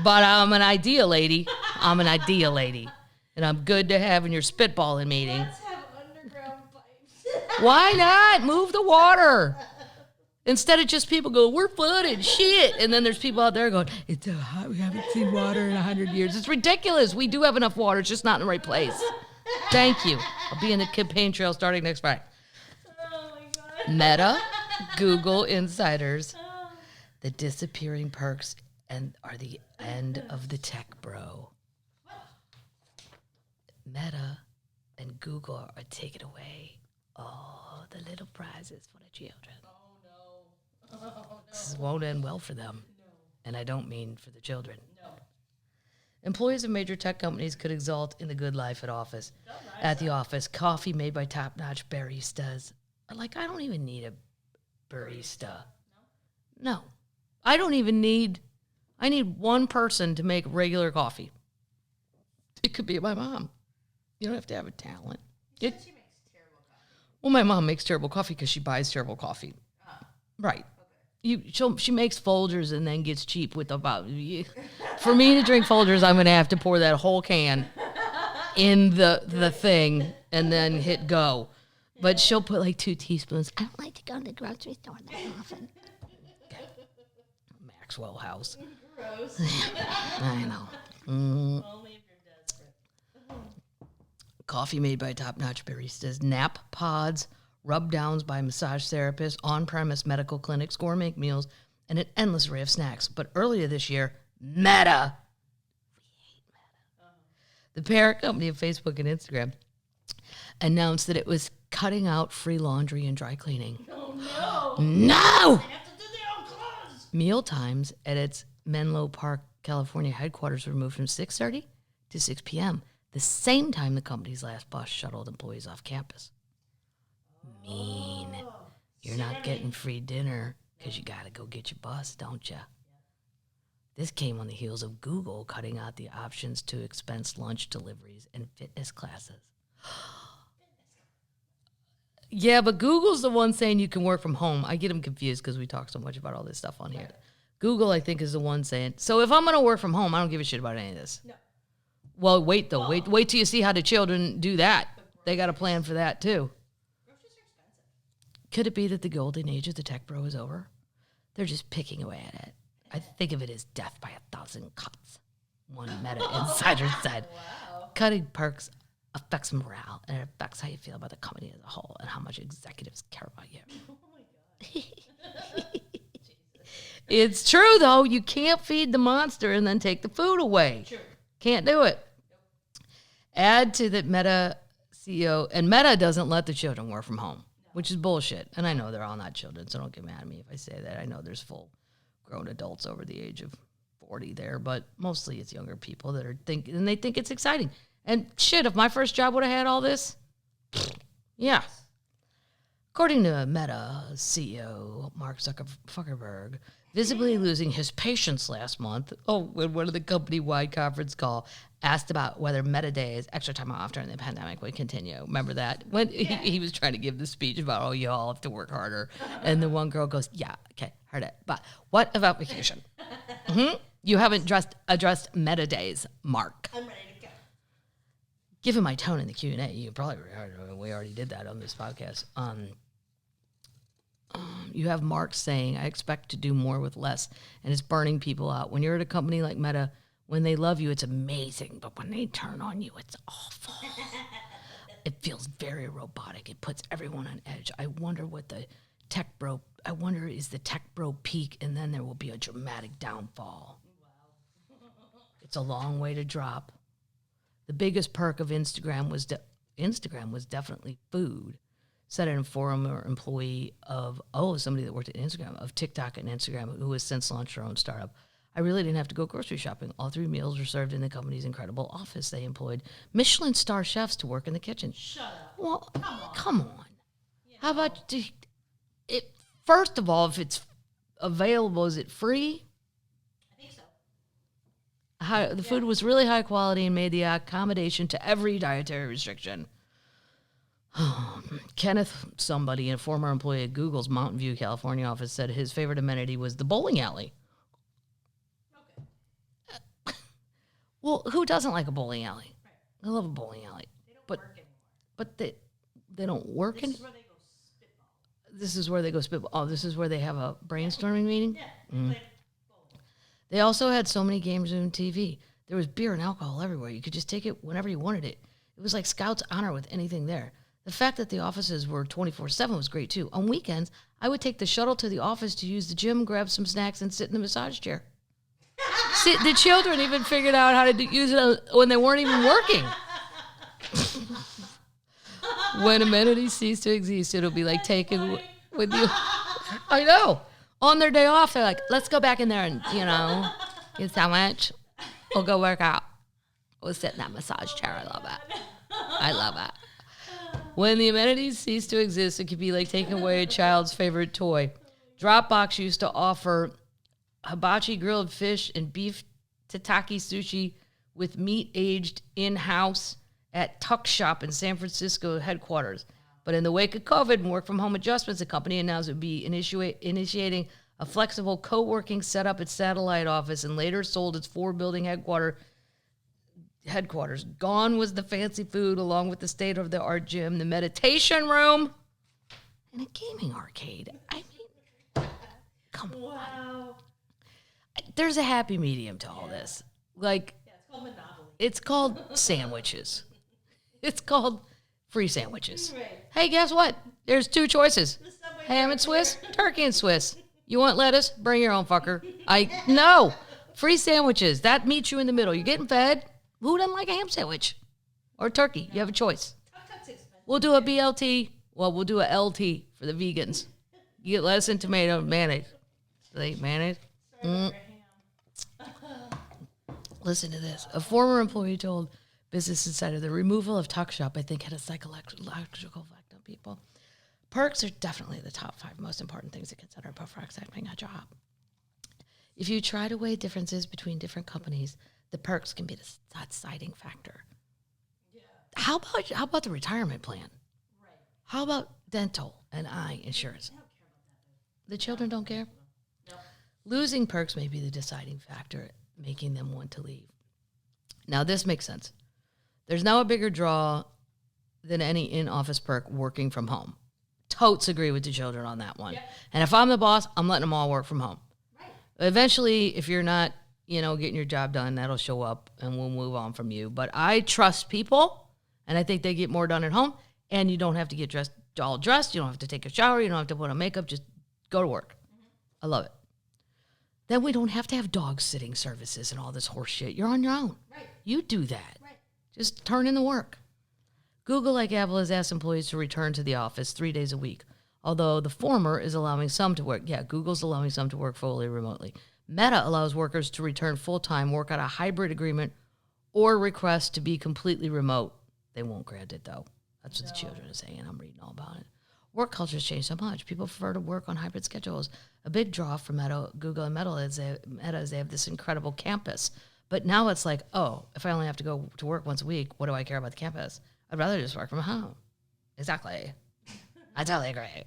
[SPEAKER 1] but I'm an idea lady. And I'm good to have in your spitballing meeting.
[SPEAKER 2] Let's have underground pipes.
[SPEAKER 1] Why not? Move the water. Instead of just people go, we're flooded, shit. And then there's people out there going, it's so hot, we haven't seen water in 100 years. It's ridiculous. We do have enough water, it's just not in the right place. Thank you. I'll be in the campaign trail starting next Friday.
[SPEAKER 2] Oh, my God.
[SPEAKER 1] Meta, Google insiders. The disappearing perks are the end of the tech bro. Meta and Google are taking away all the little prizes for the children.
[SPEAKER 2] Oh, no.
[SPEAKER 1] This won't end well for them.
[SPEAKER 2] No.
[SPEAKER 1] And I don't mean for the children.
[SPEAKER 2] No.
[SPEAKER 1] Employees of major tech companies could exult in the good life at office. At the office, coffee made by top-notch baristas. Like, I don't even need a barista. No. I don't even need... I need one person to make regular coffee. It could be my mom. You don't have to have a talent.
[SPEAKER 2] She makes terrible coffee.
[SPEAKER 1] Well, my mom makes terrible coffee because she buys terrible coffee. Right. Okay. She makes Folgers and then gets cheap with about... For me to drink Folgers, I'm going to have to pour that whole can in the thing and then hit go. But she'll put like 2 teaspoons. I don't like to go to the grocery store that often. Okay. Maxwell House.
[SPEAKER 2] Gross.
[SPEAKER 1] I know.
[SPEAKER 2] Only if you're desperate.
[SPEAKER 1] Coffee made by top-notch baristas, nap pods, rub-downs by massage therapists, on-premise medical clinics, gourmet meals, and an endless array of snacks. But earlier this year, Meta, we hate Meta, the parent company of Facebook and Instagram, announced that it was cutting out free laundry and dry cleaning.
[SPEAKER 2] Oh, no.
[SPEAKER 1] No!
[SPEAKER 2] They have to do their own clothes.
[SPEAKER 1] Meal times at its Menlo Park, California headquarters were moved from 6:30 to 6 p.m., the same time the company's last bus shuttled employees off campus. Mean. You're not getting free dinner because you got to go get your bus, don't you? This came on the heels of Google cutting out the options to expense lunch deliveries and fitness classes. Yeah, but Google's the one saying you can work from home. I get them confused because we talk so much about all this stuff on here. Google, I think, is the one saying, so if I'm going to work from home, I don't give a shit about any of this. No. Well, wait, though. Wait till you see how the children do that. They got a plan for that, too. Groceries are expensive. Could it be that the golden age of the tech bro is over? They're just picking away at it. I think of it as death by 1,000 cuts. One Meta insider said. Wow. Cutting perks affects morale, and it affects how you feel about the company as a whole and how much executives care about you. Oh, my God. It's true, though. You can't feed the monster and then take the food away. True. Can't do it. Nope. Add to that Meta CEO, and Meta doesn't let the children work from home, which is bullshit. And I know they're all not children, so don't get mad at me if I say that. I know there's full grown adults over the age of 40 there, but mostly it's younger people that are thinking, and they think it's exciting. And shit, if my first job would have had all this, yeah. According to Meta CEO Mark Zuckerberg, visibly losing his patience last month, when one of the company-wide conference call asked about whether Meta Days, extra time off during the pandemic, would continue. Remember that? When he was trying to give the speech about, you all have to work harder. And the one girl goes, yeah, okay, heard it. But what about vacation? You haven't addressed Meta Days, Mark. I'm ready to go. Given my tone in the Q&A, you probably heard, we already did that on this podcast. You have Mark saying, I expect to do more with less, and it's burning people out. When you're at a company like Meta, when they love you, it's amazing, but when they turn on you, it's awful. It feels very robotic. It puts everyone on edge. I wonder is the tech bro peak, and then there will be a dramatic downfall. Wow. It's a long way to drop. The biggest perk of Instagram was definitely food. Said an former employee of, somebody that worked at Instagram, of TikTok and Instagram, who has since launched her own startup. I really didn't have to go grocery shopping. All 3 meals were served in the company's incredible office. They employed Michelin star chefs to work in the kitchen. Shut up. Well, come on. Yeah. How about it? First of all, if it's available, is it free?
[SPEAKER 2] I think so.
[SPEAKER 1] The food was really high quality and made the accommodation to every dietary restriction. Kenneth, somebody, a former employee at Google's Mountain View, California office, said his favorite amenity was the bowling alley. Okay. Well, who doesn't like a bowling alley? Right. I love a bowling alley. They don't work anymore. But they don't work anymore? This is where they go spitball. This is where they go spitball. Oh, this is where they have a brainstorming meeting? Yeah. They also had so many games on TV. There was beer and alcohol everywhere. You could just take it whenever you wanted it. It was like Scout's honor with anything there. The fact that the offices were 24/7 was great, too. On weekends, I would take the shuttle to the office to use the gym, grab some snacks, and sit in the massage chair. See, the children even figured out how to use it when they weren't even working. When amenities cease to exist, it'll be like taking with you. I know. On their day off, they're like, let's go back in there and, get a sandwich. We'll go work out. We'll sit in that massage chair. I love it. When the amenities cease to exist, it could be like taking away a child's favorite toy. Dropbox used to offer hibachi grilled fish and beef tataki sushi with meat aged in-house at Tuck Shop in San Francisco headquarters. But in the wake of COVID and work-from-home adjustments, the company announced it would be initiating a flexible co-working setup at satellite office and later sold its 4-building headquarters. Gone was the fancy food along with the state-of-the-art gym, the meditation room, and a gaming arcade. I mean, come on. Wow. There's a happy medium to all this. Like, it's called Monopoly. It's called sandwiches. It's called free sandwiches. Right. Hey, guess what? There's 2 choices. Ham and Swiss, turkey and Swiss. You want lettuce? Bring your own, fucker. No. Free sandwiches. That meets you in the middle. You're getting fed. Who doesn't like a ham sandwich? Or turkey? You have a choice. We'll do a BLT. Well, we'll do a LT for the vegans. You get lettuce and tomato and mayonnaise. Do they eat mayonnaise? Listen to this. A former employee told Business Insider the removal of Tuck Shop, I think, had a psychological effect on people. Perks are definitely the top 5 most important things to consider before accepting a job. If you try to weigh differences between different companies, the perks can be the deciding factor. Yeah. How about the retirement plan? Right. How about dental and eye insurance? I don't care about that. The children don't care? No. Losing perks may be the deciding factor, making them want to leave. Now, this makes sense. There's now a bigger draw than any in-office perk working from home. Totes agree with the children on that one. Yep. And if I'm the boss, I'm letting them all work from home. Right. Eventually, if you're not, getting your job done, that'll show up and we'll move on from you. But I trust people, and I think they get more done at home, and you don't have to get all dressed. You don't have to take a shower. You don't have to put on makeup. Just go to work. Mm-hmm. I love it. Then we don't have to have dog sitting services and all this horse shit. You're on your own. Right. You do that. Right. Just turn in the work. Google, like Apple, has asked employees to return to the office 3 days a week, although the former is allowing some to work. Yeah, Google's allowing some to work fully remotely. Meta allows workers to return full-time, work on a hybrid agreement, or request to be completely remote. They won't grant it, though. That's what the children are saying. I'm reading all about it. Work culture's changed so much. People prefer to work on hybrid schedules. A big draw for Google and Meta is they have this incredible campus. But now it's like, if I only have to go to work once a week, what do I care about the campus? I'd rather just work from home. Exactly. I totally agree.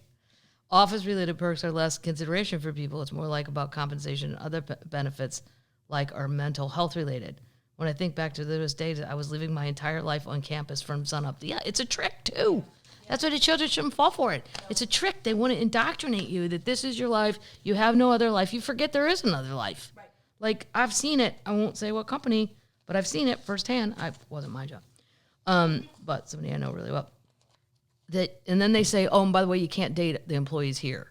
[SPEAKER 1] Office-related perks are less consideration for people. It's more like about compensation and other benefits like are mental health-related. When I think back to those days, I was living my entire life on campus from sunup. Yeah, it's a trick, too. That's why the children shouldn't fall for it. It's a trick. They want to indoctrinate you that this is your life. You have no other life. You forget there is another life. Right. Like, I've seen it. I won't say what company, but I've seen it firsthand. It wasn't my job. But somebody I know really well. And then they say, and by the way, you can't date the employees here.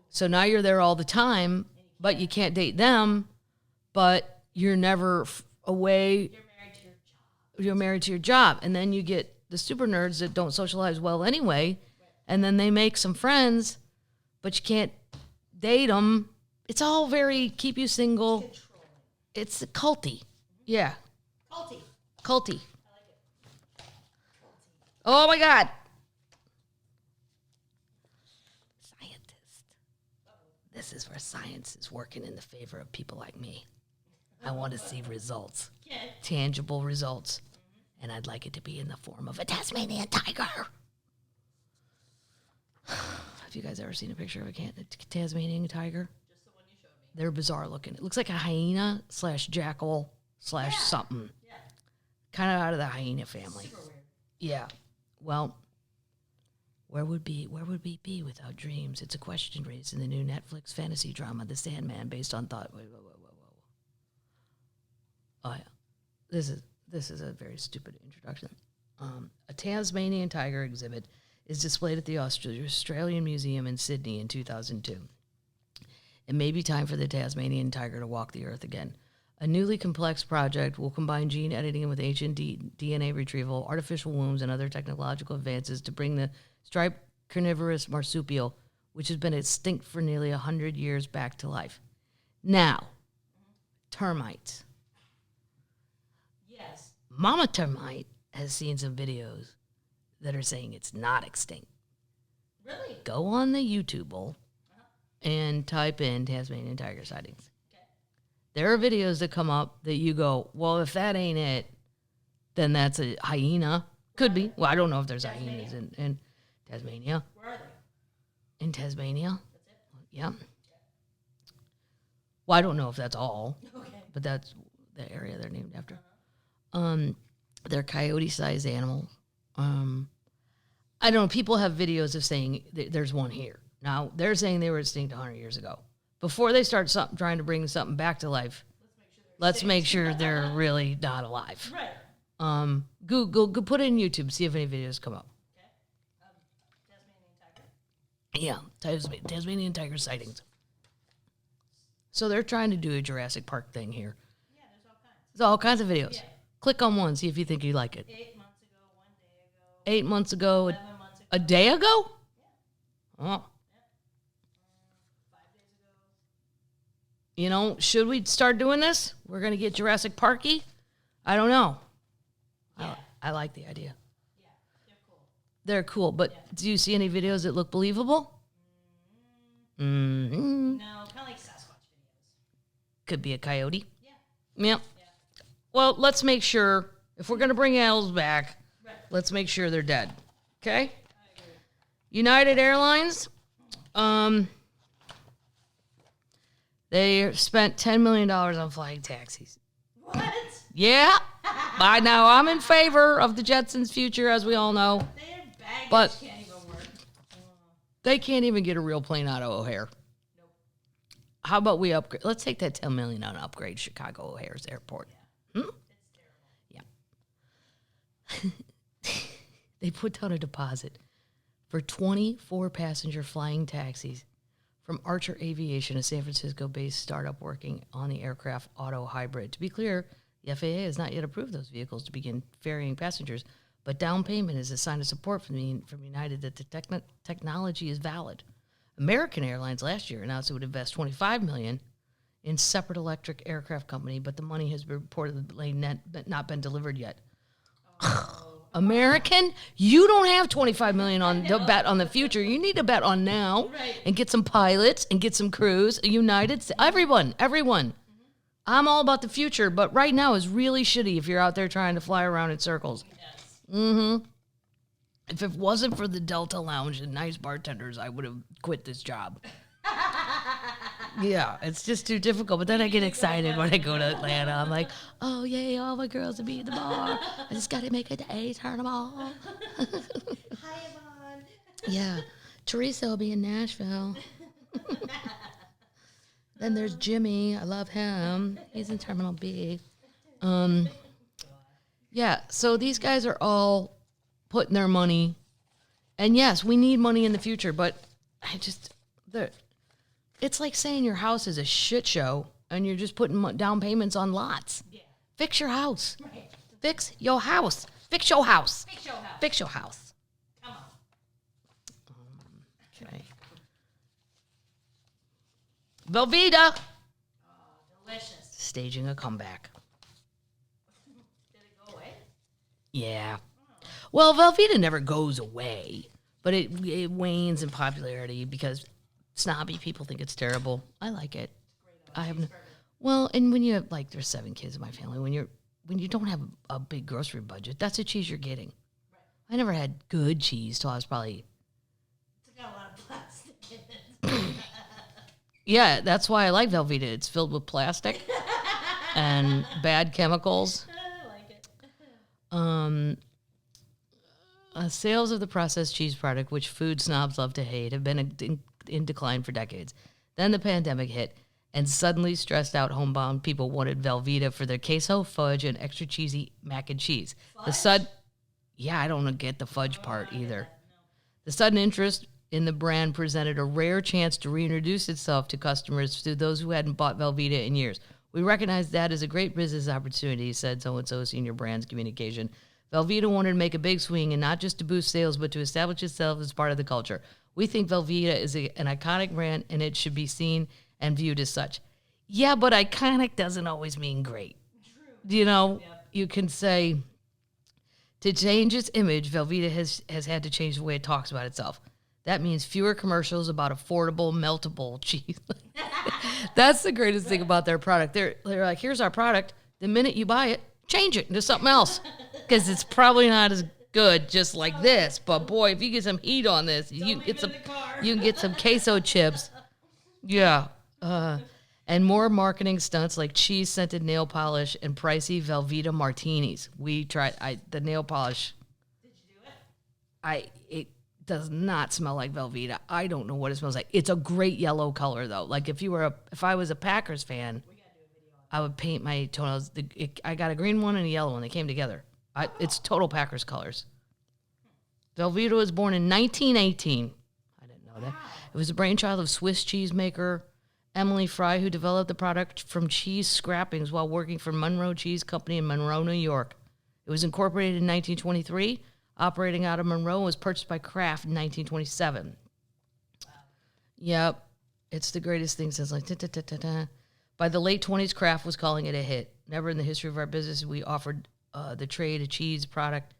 [SPEAKER 1] So now you're there all the time, but you can't date them, but you're never away. You're married to your job. And then you get the super nerds that don't socialize well anyway, and then they make some friends, but you can't date them. It's all very keep you single. It's culty. Yeah. Culty. I like it. Oh, my God. Scientist. This is where science is working in the favor of people like me. I want to see results. Tangible results. And I'd like it to be in the form of a Tasmanian tiger. Have you guys ever seen a picture of a Tasmanian tiger? Just the one you showed me. They're bizarre looking. It looks like a hyena / jackal / something. Yeah. Kind of out of the hyena family. Super weird. Yeah. Well, where would we be without dreams? It's a question raised in the new Netflix fantasy drama, The Sandman, based on thought. Whoa. Oh, yeah. This is a very stupid introduction. A Tasmanian tiger exhibit is displayed at the Australian Museum in Sydney in 2002. It may be time for the Tasmanian tiger to walk the earth again. A newly complex project will combine gene editing with ancient DNA retrieval, artificial wombs, and other technological advances to bring the striped carnivorous marsupial, which has been extinct for nearly 100 years, back to life. Now, termites. Yes. Mama Termite has seen some videos that are saying it's not extinct. Really? Go on the YouTube and type in Tasmanian tiger sightings. There are videos that come up that you go, well, if that ain't it, then that's a hyena. Could be. Well, I don't know if there's hyenas in Tasmania. Where are they? In Tasmania. That's it? Yeah. Well, I don't know if that's all, but that's the area they're named after. They're coyote-sized animals. I don't know. People have videos of saying there's one here. Now, they're saying they were extinct 100 years ago. Before they start trying to bring something back to life, let's make sure they're really not alive. Right. Google, put it in YouTube, see if any videos come up. Okay. Tasmanian tiger. Yeah, Tasmanian tiger sightings. So they're trying to do a Jurassic Park thing here. Yeah, there's all kinds of videos. Yeah. Click on one, see if you think you like it. 8 months ago, 1 day ago. 8 months ago. 11 months ago. A day ago? Yeah. Oh. You know, should we start doing this? We're going to get Jurassic Parky? I don't know. Yeah. I like the idea.
[SPEAKER 2] Yeah, they're cool.
[SPEAKER 1] They're cool, but do you see any videos that look believable? Mm-hmm.
[SPEAKER 2] No, kind of like Sasquatch videos.
[SPEAKER 1] Could be a coyote.
[SPEAKER 2] Yeah.
[SPEAKER 1] Yep. Yeah. Well, let's make sure, if we're going to bring animals back, let's make sure they're dead. Okay?
[SPEAKER 2] I agree.
[SPEAKER 1] United Airlines, they spent $10 million on flying taxis.
[SPEAKER 2] What?
[SPEAKER 1] Yeah. By now, I'm in favor of the Jetsons' future, as we all know.
[SPEAKER 2] Their baggage
[SPEAKER 1] But
[SPEAKER 2] can't even work.
[SPEAKER 1] they can't even get a real plane out of O'Hare.
[SPEAKER 2] Nope.
[SPEAKER 1] How about we upgrade? Let's take that $10 million and upgrade Chicago O'Hare's airport.
[SPEAKER 2] Yeah.
[SPEAKER 1] Hmm?
[SPEAKER 2] It's terrible.
[SPEAKER 1] Yeah. They put down a deposit for 24 passenger flying taxis from Archer Aviation, a San Francisco-based startup working on the aircraft auto hybrid. To be clear, the FAA has not yet approved those vehicles to begin ferrying passengers, but down payment is a sign of support from United that the technology is valid. American Airlines last year announced it would invest $25 million in separate electric aircraft company, but the money has reportedly not been delivered yet. American, you don't have $25 million on the bet on the future. You need to bet on now and get some pilots and get some crews. United, everyone. I'm all about the future, but right now is really shitty if you're out there trying to fly around in circles.
[SPEAKER 2] Yes.
[SPEAKER 1] If it wasn't for the Delta Lounge and nice bartenders, I would have quit this job. Yeah, it's just too difficult. But then I get excited when I go to Atlanta. I'm like, oh, yay, all my girls will be in the bar. I just got to make it to A, turn them all.
[SPEAKER 2] Hi, Yvonne.
[SPEAKER 1] Yeah, Teresa will be in Nashville. Then there's Jimmy. I love him. He's in Terminal B. Yeah, so these guys are all putting their money. And yes, we need money in the future, but it's like saying your house is a shit show and you're just putting down payments on lots.
[SPEAKER 2] Yeah.
[SPEAKER 1] Fix your house.
[SPEAKER 2] Right.
[SPEAKER 1] Fix your house. Fix your house.
[SPEAKER 2] Fix your house.
[SPEAKER 1] Fix your house.
[SPEAKER 2] Come on.
[SPEAKER 1] Okay. Velveeta.
[SPEAKER 2] Oh, delicious.
[SPEAKER 1] Staging a comeback.
[SPEAKER 2] Did it go away?
[SPEAKER 1] Yeah. Well, Velveeta never goes away, but it wanes in popularity because snobby people think it's terrible. I like it. I have well, and when you have there's 7 kids in my family, when you don't have a big grocery budget, that's the cheese you're getting.
[SPEAKER 2] Right.
[SPEAKER 1] I never had good cheese till I was probably
[SPEAKER 2] It's got a lot of plastic in it.
[SPEAKER 1] yeah. That's why I like Velveeta. It's filled with plastic and bad chemicals.
[SPEAKER 2] I like it.
[SPEAKER 1] Sales of the processed cheese product, which food snobs love to hate, have been in decline for decades. Then the pandemic hit, and suddenly stressed out homebound people wanted Velveeta for their queso, fudge, and extra cheesy mac and cheese.
[SPEAKER 2] Fudge?
[SPEAKER 1] I don't get the fudge part either. The sudden interest in the brand presented a rare chance to reintroduce itself to customers through those who hadn't bought Velveeta in years. We recognize that as a great business opportunity, said so-and-so senior brands communication. Velveeta wanted to make a big swing, and not just to boost sales, but to establish itself as part of the culture. We think Velveeta is an iconic brand, and it should be seen and viewed as such. Yeah, but iconic doesn't always mean great. True. You know, You can say, to change its image, Velveeta has had to change the way it talks about itself. That means fewer commercials about affordable, meltable cheese. That's the greatest thing about their product. They're like, here's our product. The minute you buy it, change it into something else. Because it's probably not as good just like this. But boy, if you get some heat on this, you can get some queso chips. Yeah. And more marketing stunts like cheese-scented nail polish and pricey Velveeta martinis. We tried the nail polish.
[SPEAKER 2] Did you do it?
[SPEAKER 1] It does not smell like Velveeta. I don't know what it smells like. It's a great yellow color though. Like if I was a Packers fan,
[SPEAKER 2] We gotta do a video on
[SPEAKER 1] I would paint my toenails. I got a green one and a yellow one. They came together. It's total Packers colors. Velveeta was born in 1918. I didn't know that. It was the brainchild of Swiss cheesemaker Emily Fry, who developed the product from cheese scrappings while working for Monroe Cheese Company in Monroe, New York. It was incorporated in 1923, operating out of Monroe, and was purchased by Kraft in 1927. Yep. It's the greatest thing since By the late 20s, Kraft was calling it a hit. Never in the history of our business we offered the trade a cheese product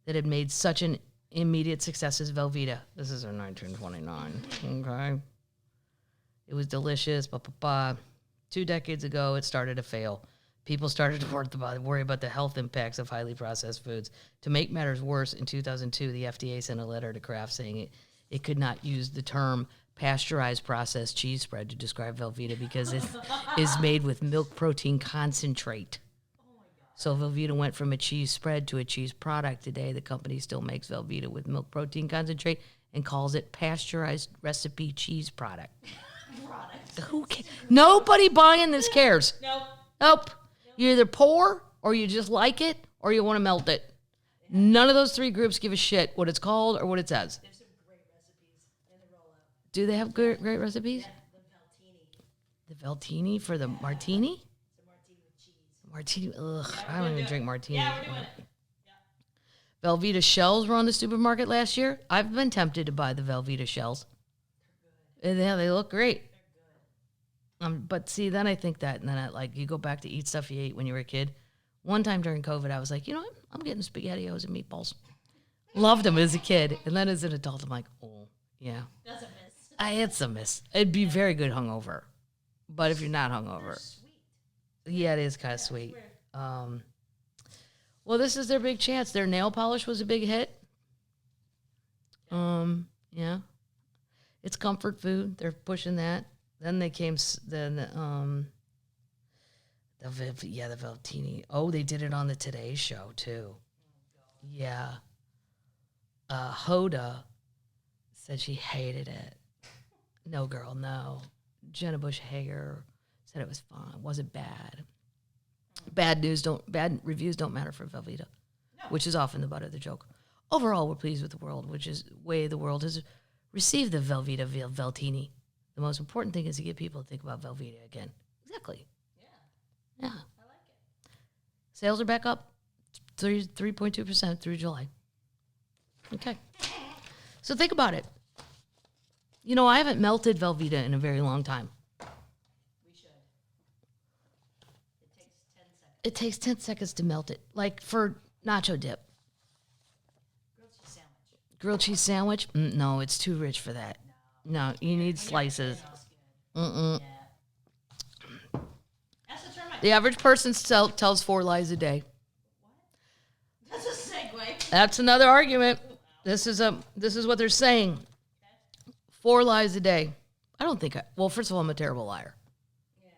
[SPEAKER 1] that had made such an immediate success as Velveeta. This is in 1929. Okay. It was delicious. 2 decades ago, it started to fail. People started to worry about the health impacts of highly processed foods. To make matters worse, in 2002, the FDA sent a letter to Kraft saying it could not use the term pasteurized processed cheese spread to describe Velveeta because it is made with milk protein concentrate. So Velveeta went from a cheese spread to a cheese product. Today, the company still makes Velveeta with milk protein concentrate and calls it pasteurized recipe cheese product. Who cares? Nobody buying this cares. Nope. You're either poor, or you just like it, or you want to melt it. None of those 3 groups give a shit what it's called or what it says.
[SPEAKER 2] There's some great recipes in the rollout.
[SPEAKER 1] Do they have great recipes?
[SPEAKER 2] Yeah, the Veltini.
[SPEAKER 1] The Veltini for the martini?
[SPEAKER 2] It's a martini with cheese.
[SPEAKER 1] Martini, ugh, I don't even drink martini.
[SPEAKER 2] Yeah, we're doing it. Yeah.
[SPEAKER 1] Velveeta shells were on the supermarket last year. I've been tempted to buy the Velveeta shells. Yeah, they look great. But see, then I think that, and then you go back to eat stuff you ate when you were a kid. One time during COVID, I was like, you know what? I'm getting SpaghettiOs and meatballs. Loved them as a kid. And then as an adult, I'm like, oh, yeah.
[SPEAKER 2] That's a miss.
[SPEAKER 1] It's a miss. It'd be very good hungover. But if you're not hungover.
[SPEAKER 2] Sweet.
[SPEAKER 1] Yeah, it is kind of sweet. Well, this is their big chance. Their nail polish was a big hit. Yeah. It's comfort food. They're pushing that. Then the Veltini. Oh, they did it on the Today Show too. Yeah. Hoda said she hated it. No, girl, no. Jenna Bush Hager said it was fine. It wasn't bad. Bad reviews don't matter for Velveeta, which is often the butt of the joke. Overall, we're pleased with the world, which is the way the world has received the Velveeta Veltini. The most important thing is to get people to think about Velveeta again. Exactly. Yeah.
[SPEAKER 2] I like it.
[SPEAKER 1] Sales are back up 3.2% through July. Okay. So think about it. You know, I haven't melted Velveeta in a very long time.
[SPEAKER 2] We should. It takes 10 seconds.
[SPEAKER 1] It takes 10 seconds to melt it. Like for nacho dip.
[SPEAKER 2] Grilled cheese sandwich.
[SPEAKER 1] Grilled cheese sandwich? No, it's too rich for that. No, you need slices.
[SPEAKER 2] Yeah. That's a term.
[SPEAKER 1] The average person tells 4 lies a day.
[SPEAKER 2] What? That's a segue.
[SPEAKER 1] That's another argument. This is what they're saying. 4 lies a day. I don't think well, first of all, I'm a terrible liar.
[SPEAKER 2] Yeah.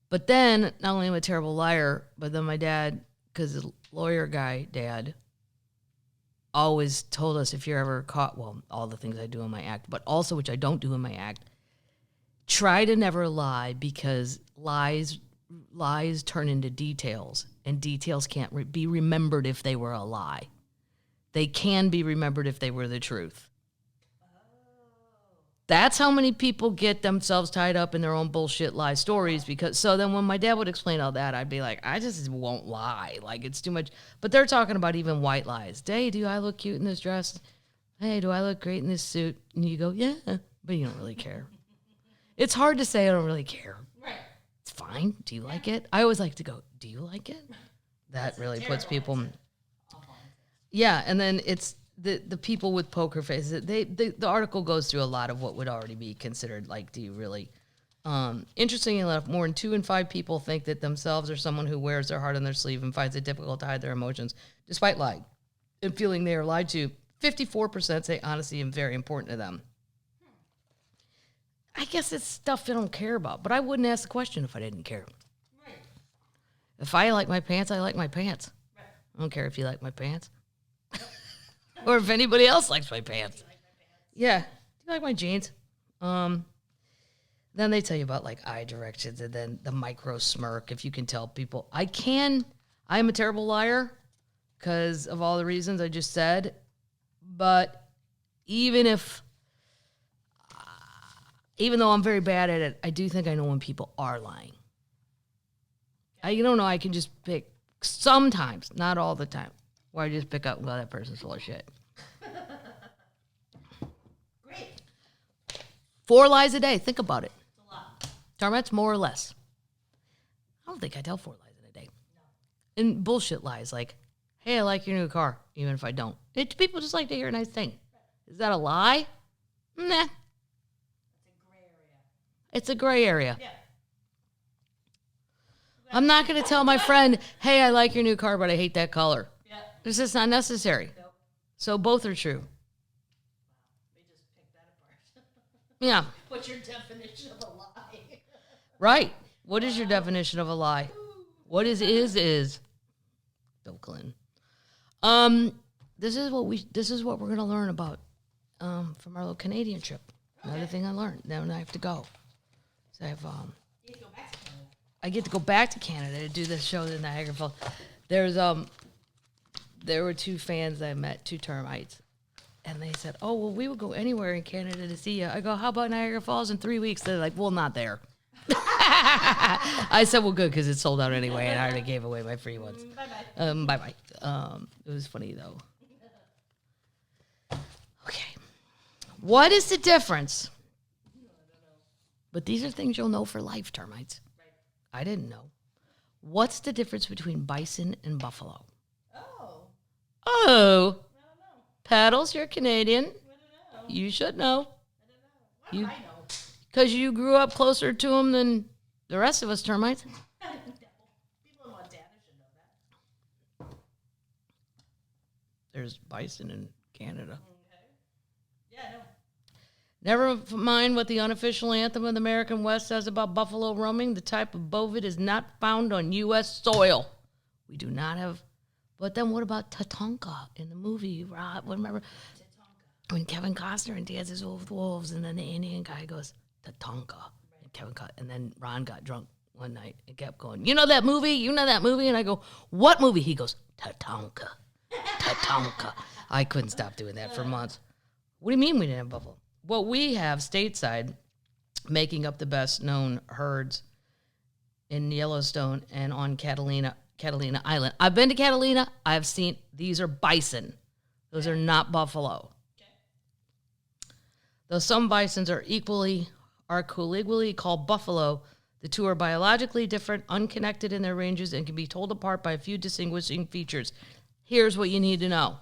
[SPEAKER 1] But then, not only am I a terrible liar, but then my dad, because the lawyer guy, dad, always told us if you're ever caught, well, all the things I do in my act, but also which I don't do in my act, try to never lie because lies turn into details, and details can't be remembered if they were a lie. They can be remembered if they were the truth. That's how many people get themselves tied up in their own bullshit lie stories. Because so then when my dad would explain all that, I'd be like, I just won't lie. Like, it's too much. But they're talking about even white lies. Hey, do I look cute in this dress? Hey, do I look great in this suit? And you go, yeah, but you don't really care. It's hard to say I don't really care.
[SPEAKER 2] Right.
[SPEAKER 1] It's fine. Do you like it? I always like to go, do you like it? That really puts people. Yeah, and then it's the people with poker faces. The article goes through a lot of what would already be considered like, do you really? Interestingly enough, more than 2 in 5 people think that themselves are someone who wears their heart on their sleeve and finds it difficult to hide their emotions, despite lying and feeling they are lied to. 54% say honesty is very important to them. I guess it's stuff I don't care about, but I wouldn't ask the question if I didn't care.
[SPEAKER 2] Right.
[SPEAKER 1] If I like my pants, I like my pants.
[SPEAKER 2] Right.
[SPEAKER 1] I don't care if you like my pants. Or if anybody else likes my pants. Yeah. Do you like my jeans? Then they tell you about like eye directions and then the micro smirk. If you can tell people, I'm a terrible liar because of all the reasons I just said. But even though I'm very bad at it, I do think I know when people are lying. You don't know. I can just pick sometimes, not all the time, where I just pick up, well, that person's full of shit.
[SPEAKER 2] Great.
[SPEAKER 1] 4 lies a day. Think about it.
[SPEAKER 2] It's a lot.
[SPEAKER 1] Tarmet's more or less. I don't think I tell 4 lies in a day. No. And bullshit lies like, hey, I like your new car, even if I don't. People just like to hear a nice thing. Is that a lie? Nah. It's a gray area. Yeah. I'm not going to tell my friend, hey, I like your new car, but I hate that color. Yeah. It's just not necessary. Nope. So both are true.
[SPEAKER 2] We just picked that apart.
[SPEAKER 1] Yeah.
[SPEAKER 2] What's your definition of a lie?
[SPEAKER 1] Right. What is your definition of a lie? What is. Bill Clinton. This is what we're going to learn about from our little Canadian trip. Another thing I learned. Then I have to go. So I have
[SPEAKER 2] you go back to Canada.
[SPEAKER 1] I get to go back to Canada to do this show in Niagara Falls. There were 2 fans I met, 2 termites, and they said, "Oh, well, we would go anywhere in Canada to see you." I go, "How about Niagara Falls in 3 weeks?" They're like, "Well, not there." I said, "Well, good, because it's sold out anyway, and I already gave away my free ones." Bye-bye. Bye-bye. It was funny, though. Okay. What is the difference? But these are things you'll know for life, termites. Right. I didn't know. What's the difference between bison and buffalo?
[SPEAKER 2] Oh.
[SPEAKER 1] Oh.
[SPEAKER 2] I don't know.
[SPEAKER 1] Paddles, you're Canadian.
[SPEAKER 2] I don't know.
[SPEAKER 1] You should know.
[SPEAKER 2] I don't know. Why do I know?
[SPEAKER 1] Because you grew up closer to them than the rest of us termites.
[SPEAKER 2] I don't know. People in Montana should know that.
[SPEAKER 1] There's bison in Canada.
[SPEAKER 2] Okay. Yeah, I know.
[SPEAKER 1] Never mind what the unofficial anthem of the American West says about buffalo roaming. The type of bovid is not found on U.S. soil. We do not have. But then what about Tatanka in the movie? Rob, remember when Kevin Costner dances with wolves, and then the Indian guy goes Tatanka, and then Ron got drunk one night and kept going, "You know that movie? You know that movie?" And I go, "What movie?" He goes, Tatanka, Tatanka. I couldn't stop doing that for months. What do you mean we didn't have buffalo? Well, we have stateside making up the best known herds in Yellowstone and on Catalina Island. I've been to Catalina. I've seen, these are bison. Those are not buffalo. Okay. Though some bisons are colloquially called buffalo, the 2 are biologically different, unconnected in their ranges, and can be told apart by a few distinguishing features. Here's what you need to know.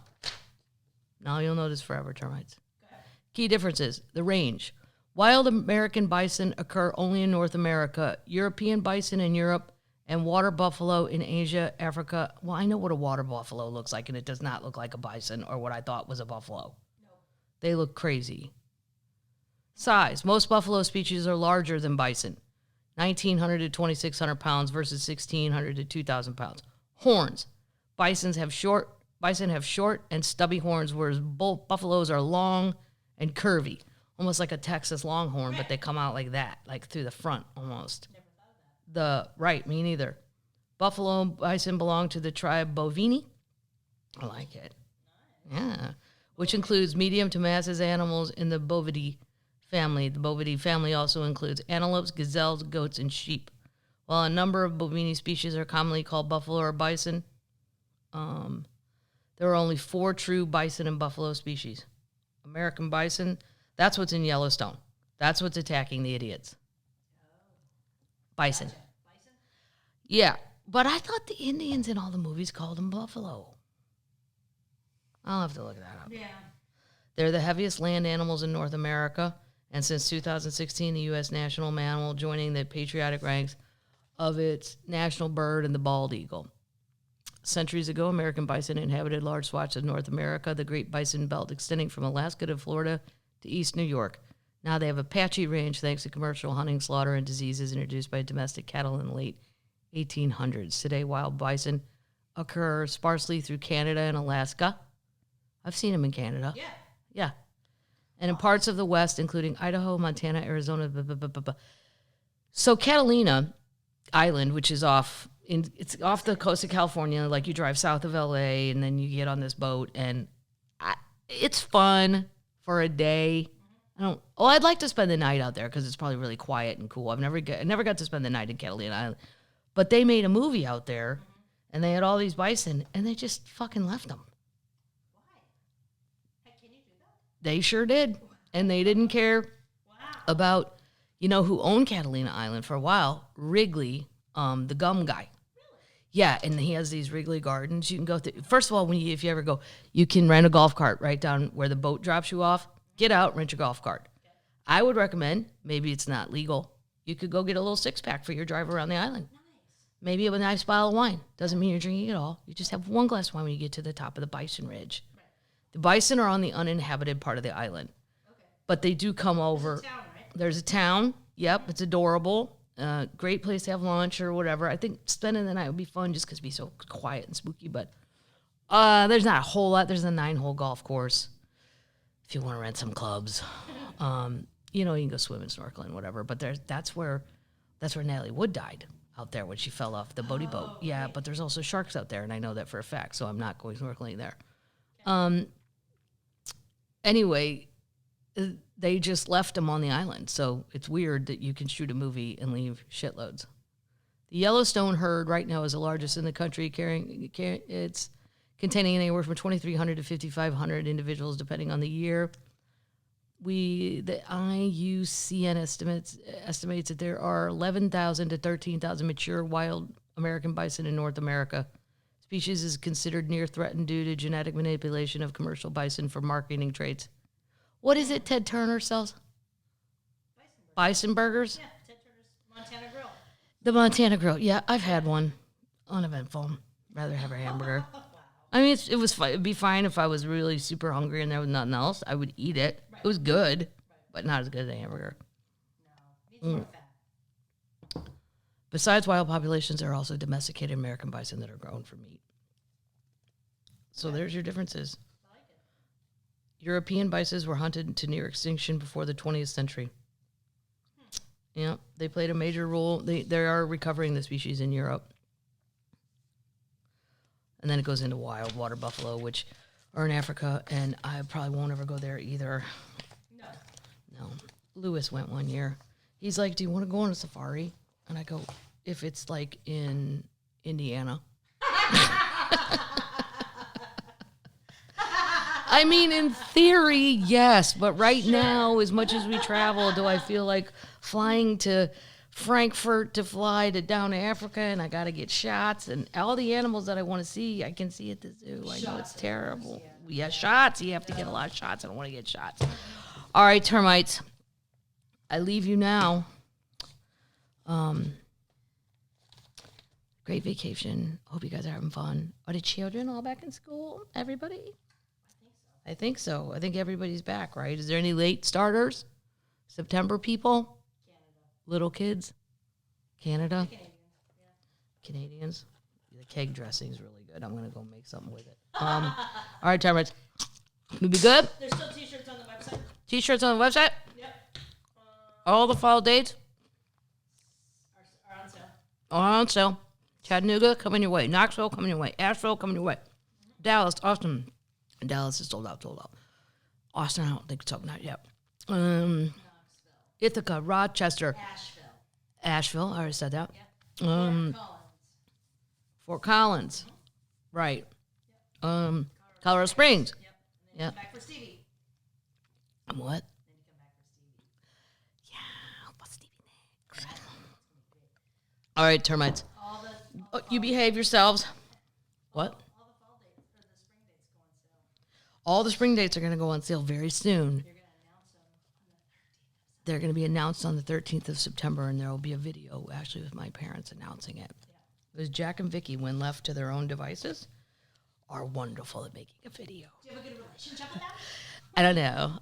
[SPEAKER 1] Now you'll know this forever, termites. Key differences: the range. Wild American bison occur only in North America, European bison in Europe, and water buffalo in Asia, Africa. Well, I know what a water buffalo looks like, and it does not look like a bison or what I thought was a buffalo. No. They look crazy. Size. Most buffalo species are larger than bison, 1,900 to 2,600 pounds versus 1,600 to 2,000 pounds. Horns. Bison have short and stubby horns, whereas both buffaloes are long and curvy, almost like a Texas Longhorn, but they come out like that, like through the front almost. Never thought of that. Me neither. Buffalo and bison belong to the tribe Bovini. I like it. Nice. Yeah. Which includes medium to massive animals in the Bovidae family. The Bovidae family also includes antelopes, gazelles, goats, and sheep. While a number of Bovini species are commonly called buffalo or bison, there are only 4 true bison and buffalo species. American bison, that's what's in Yellowstone. That's what's attacking the idiots. Bison. Gotcha. Bison? Yeah, but I thought the Indians in all the movies called them buffalo. I'll have to look that up. Yeah. They're the heaviest land animals in North America, and since 2016, the U.S. national mammal joining the patriotic ranks of its national bird and the bald eagle. Centuries ago, American bison inhabited large swaths of North America, the Great Bison Belt extending from Alaska to Florida to East New York. Now they have a patchy range thanks to commercial hunting, slaughter, and diseases introduced by domestic cattle in the late 1800s. Today, wild bison occur sparsely through Canada and Alaska. I've seen them in Canada. Yeah. Yeah. And in parts of the West, including Idaho, Montana, Arizona. Blah, blah, blah, blah, blah. So Catalina Island, which is it's off the coast of California, like you drive south of LA and then you get on this boat, and it's fun for a day. I'd like to spend the night out there because it's probably really quiet and cool. I never got to spend the night in Catalina Island, but they made a movie out there, and they had all these bison, and they just fucking left them. Why? Can you do that? They sure did, and they didn't care about, who owned Catalina Island for a while. Wrigley the gum guy. Yeah, and he has these Wrigley Gardens. You can go through. First of all, if you ever go, you can rent a golf cart right down where the boat drops you off. Get out, rent your golf cart. I would recommend, maybe it's not legal, you could go get a little 6-pack for your drive around the island. Nice. Maybe a nice bottle of wine. Doesn't mean you're drinking it all. You just have one glass of wine when you get to the top of the Bison Ridge. Right. The bison are on the uninhabited part of the island. Okay. But they do come over. There's a town, right? There's a town. Yep, it's adorable. Great place to have lunch or whatever. I think spending the night would be fun just because it'd be so quiet and spooky. But there's not a whole lot. There's a 9-hole golf course if you want to rent some clubs. You can go swimming, snorkeling, whatever. But that's where Natalie Wood died out there when she fell off the boaty boat. Yeah, but there's also sharks out there, and I know that for a fact. So I'm not going snorkeling there. Anyway. They just left them on the island, so it's weird that you can shoot a movie and leave shitloads. The Yellowstone herd right now is the largest in the country, it's containing anywhere from 2,300 to 5,500 individuals, depending on the year. The IUCN estimates that there are 11,000 to 13,000 mature wild American bison in North America. Species is considered near threatened due to genetic manipulation of commercial bison for marketing traits. What is it Ted Turner sells? Bison burgers?
[SPEAKER 2] Yeah, Ted Turner's Montana Grill.
[SPEAKER 1] The Montana Grill. Yeah, I've had one. Uneventful. Rather have a hamburger. Wow. I mean, it'd be fine if I was really super hungry and there was nothing else. I would eat it. Right. It was good, but not as good as a hamburger. No, meat's more fat. Besides wild populations, there are also domesticated American bison that are grown for meat. So there's your differences. European bisons were hunted to near extinction before the 20th century. Yeah, they played a major role. They are recovering the species in Europe. And then it goes into wild water buffalo, which are in Africa, and I probably won't ever go there either. No. Lewis went one year. He's like, do you want to go on a safari? And I go, if it's like in Indiana. I mean, in theory, yes. But right now, as much as we travel, do I feel like flying to Frankfurt to fly down to Africa and I got to get shots? And all the animals that I want to see, I can see at the zoo. I know it's terrible. Yeah, shots. You have to get a lot of shots. I don't want to get shots. All right, termites. I leave you now. Great vacation. Hope you guys are having fun. Are the children all back in school? Everybody? I think so. I think everybody's back, right? Is there any late starters? September people? Canada. Little kids? Canada? Canadians. The keg dressing is really good. I'm going to go make something with it. All right, termites. We be good?
[SPEAKER 2] There's still t-shirts on the website.
[SPEAKER 1] T-shirts on the website?
[SPEAKER 2] Yep.
[SPEAKER 1] All the fall dates?
[SPEAKER 2] Are on sale.
[SPEAKER 1] Are on sale. Chattanooga, coming your way. Knoxville, coming your way. Asheville, coming your way. Mm-hmm. Dallas, Austin. Dallas is sold out. Austin, I don't think so, not yet. Ithaca, Rochester. Asheville, I already said that. Yep. Fort Collins. Mm-hmm. Right. Yep. Colorado Springs.
[SPEAKER 2] Yep. And then come back for Stevie.
[SPEAKER 1] What?
[SPEAKER 2] Then you come back for Stevie.
[SPEAKER 1] Yeah, what's Stevie next? All right, termites. You behave yourselves. What? All the spring dates are going to go on sale very soon. They're going to be announced on the 13th of September, and there will be a video, actually, with my parents announcing it. Because Jack and Vicky, when left to their own devices, are wonderful at making a video.
[SPEAKER 2] Do you have a good relationship with them?
[SPEAKER 1] I don't know.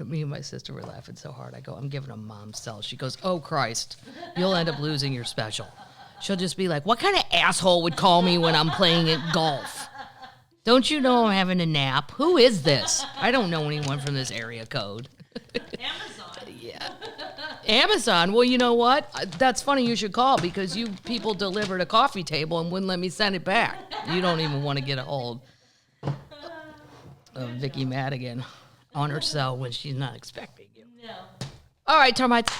[SPEAKER 1] Me and my sister were laughing so hard. I go, I'm giving them mom's cell. She goes, oh, Christ, you'll end up losing your special. She'll just be like, what kind of asshole would call me when I'm playing at golf? Don't you know I'm having a nap? Who is this? I don't know anyone from this area code.
[SPEAKER 2] Amazon.
[SPEAKER 1] Yeah. Amazon. Well, you know what? That's funny you should call because you people delivered a coffee table and wouldn't let me send it back. You don't even want to get a hold of Vicky Madigan on her cell when she's not expecting you.
[SPEAKER 2] No.
[SPEAKER 1] All right, termites.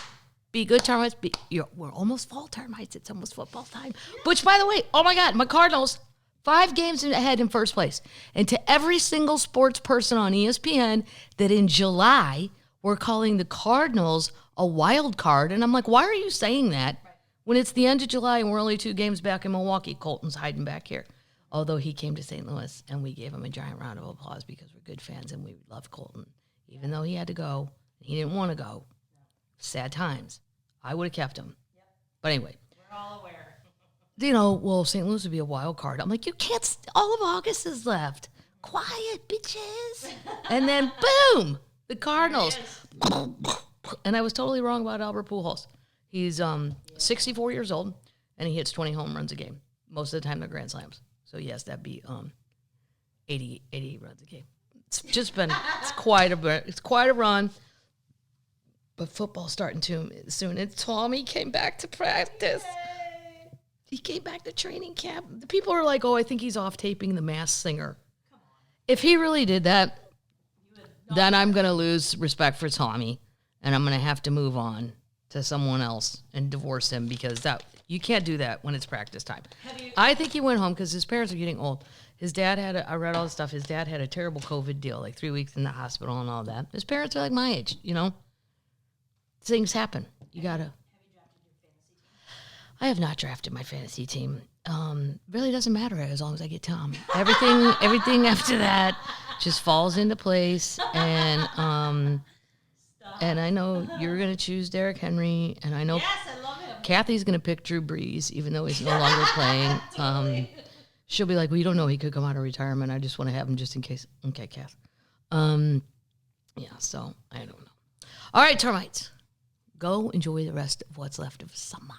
[SPEAKER 1] Be good, termites. We're almost fall, termites. It's almost football time. Which, by the way, oh my God, my Cardinals, 5 games ahead in first place. And to every single sports person on ESPN that in July we're calling the Cardinals a wild card. And I'm like, why are you saying that When it's the end of July and we're only 2 games back in Milwaukee, Colton's hiding back here. Although he came to St. Louis, and we gave him a giant round of applause because we're good fans and we love Colton. Even though he had to go, he didn't want to go. Sad times. I would have kept him. Yep. But anyway.
[SPEAKER 2] We're all aware.
[SPEAKER 1] Well, St. Louis would be a wild card. I'm like, you can't, all of August is left. Quiet, bitches. And then, boom, the Cardinals. And I was totally wrong about Albert Pujols. He's 64 years old, and he hits 20 home runs a game. Most of the time, they're grand slams. So, yes, that'd be 80 runs a game. It's just been, it's quite a run. But football's starting soon. And Tommy came back to practice. Yay. He came back to training camp. The people are like, oh, I think he's off taping The Masked Singer. Come on. If he really did that, then I'm going to lose respect for Tommy. And I'm going to have to move on to someone else and divorce him because you can't do that when it's practice time. I think he went home because his parents are getting old. His dad I read all the stuff. His dad had a terrible COVID deal, like 3 weeks in the hospital and all that. His parents are like my age, Things happen. You got to. Have you drafted your fantasy team? I have not drafted my fantasy team. Really doesn't matter as long as I get Tom. Everything after that just falls into place. And I know you're going to choose Derrick Henry. And I know
[SPEAKER 2] I love him.
[SPEAKER 1] Kathy's going to pick Drew Brees, even though he's no longer playing. Totally. She'll be like, well, you don't know he could come out of retirement. I just want to have him just in case. Okay, Kath. So I don't know. All right, termites. Go enjoy the rest of what's left of summer.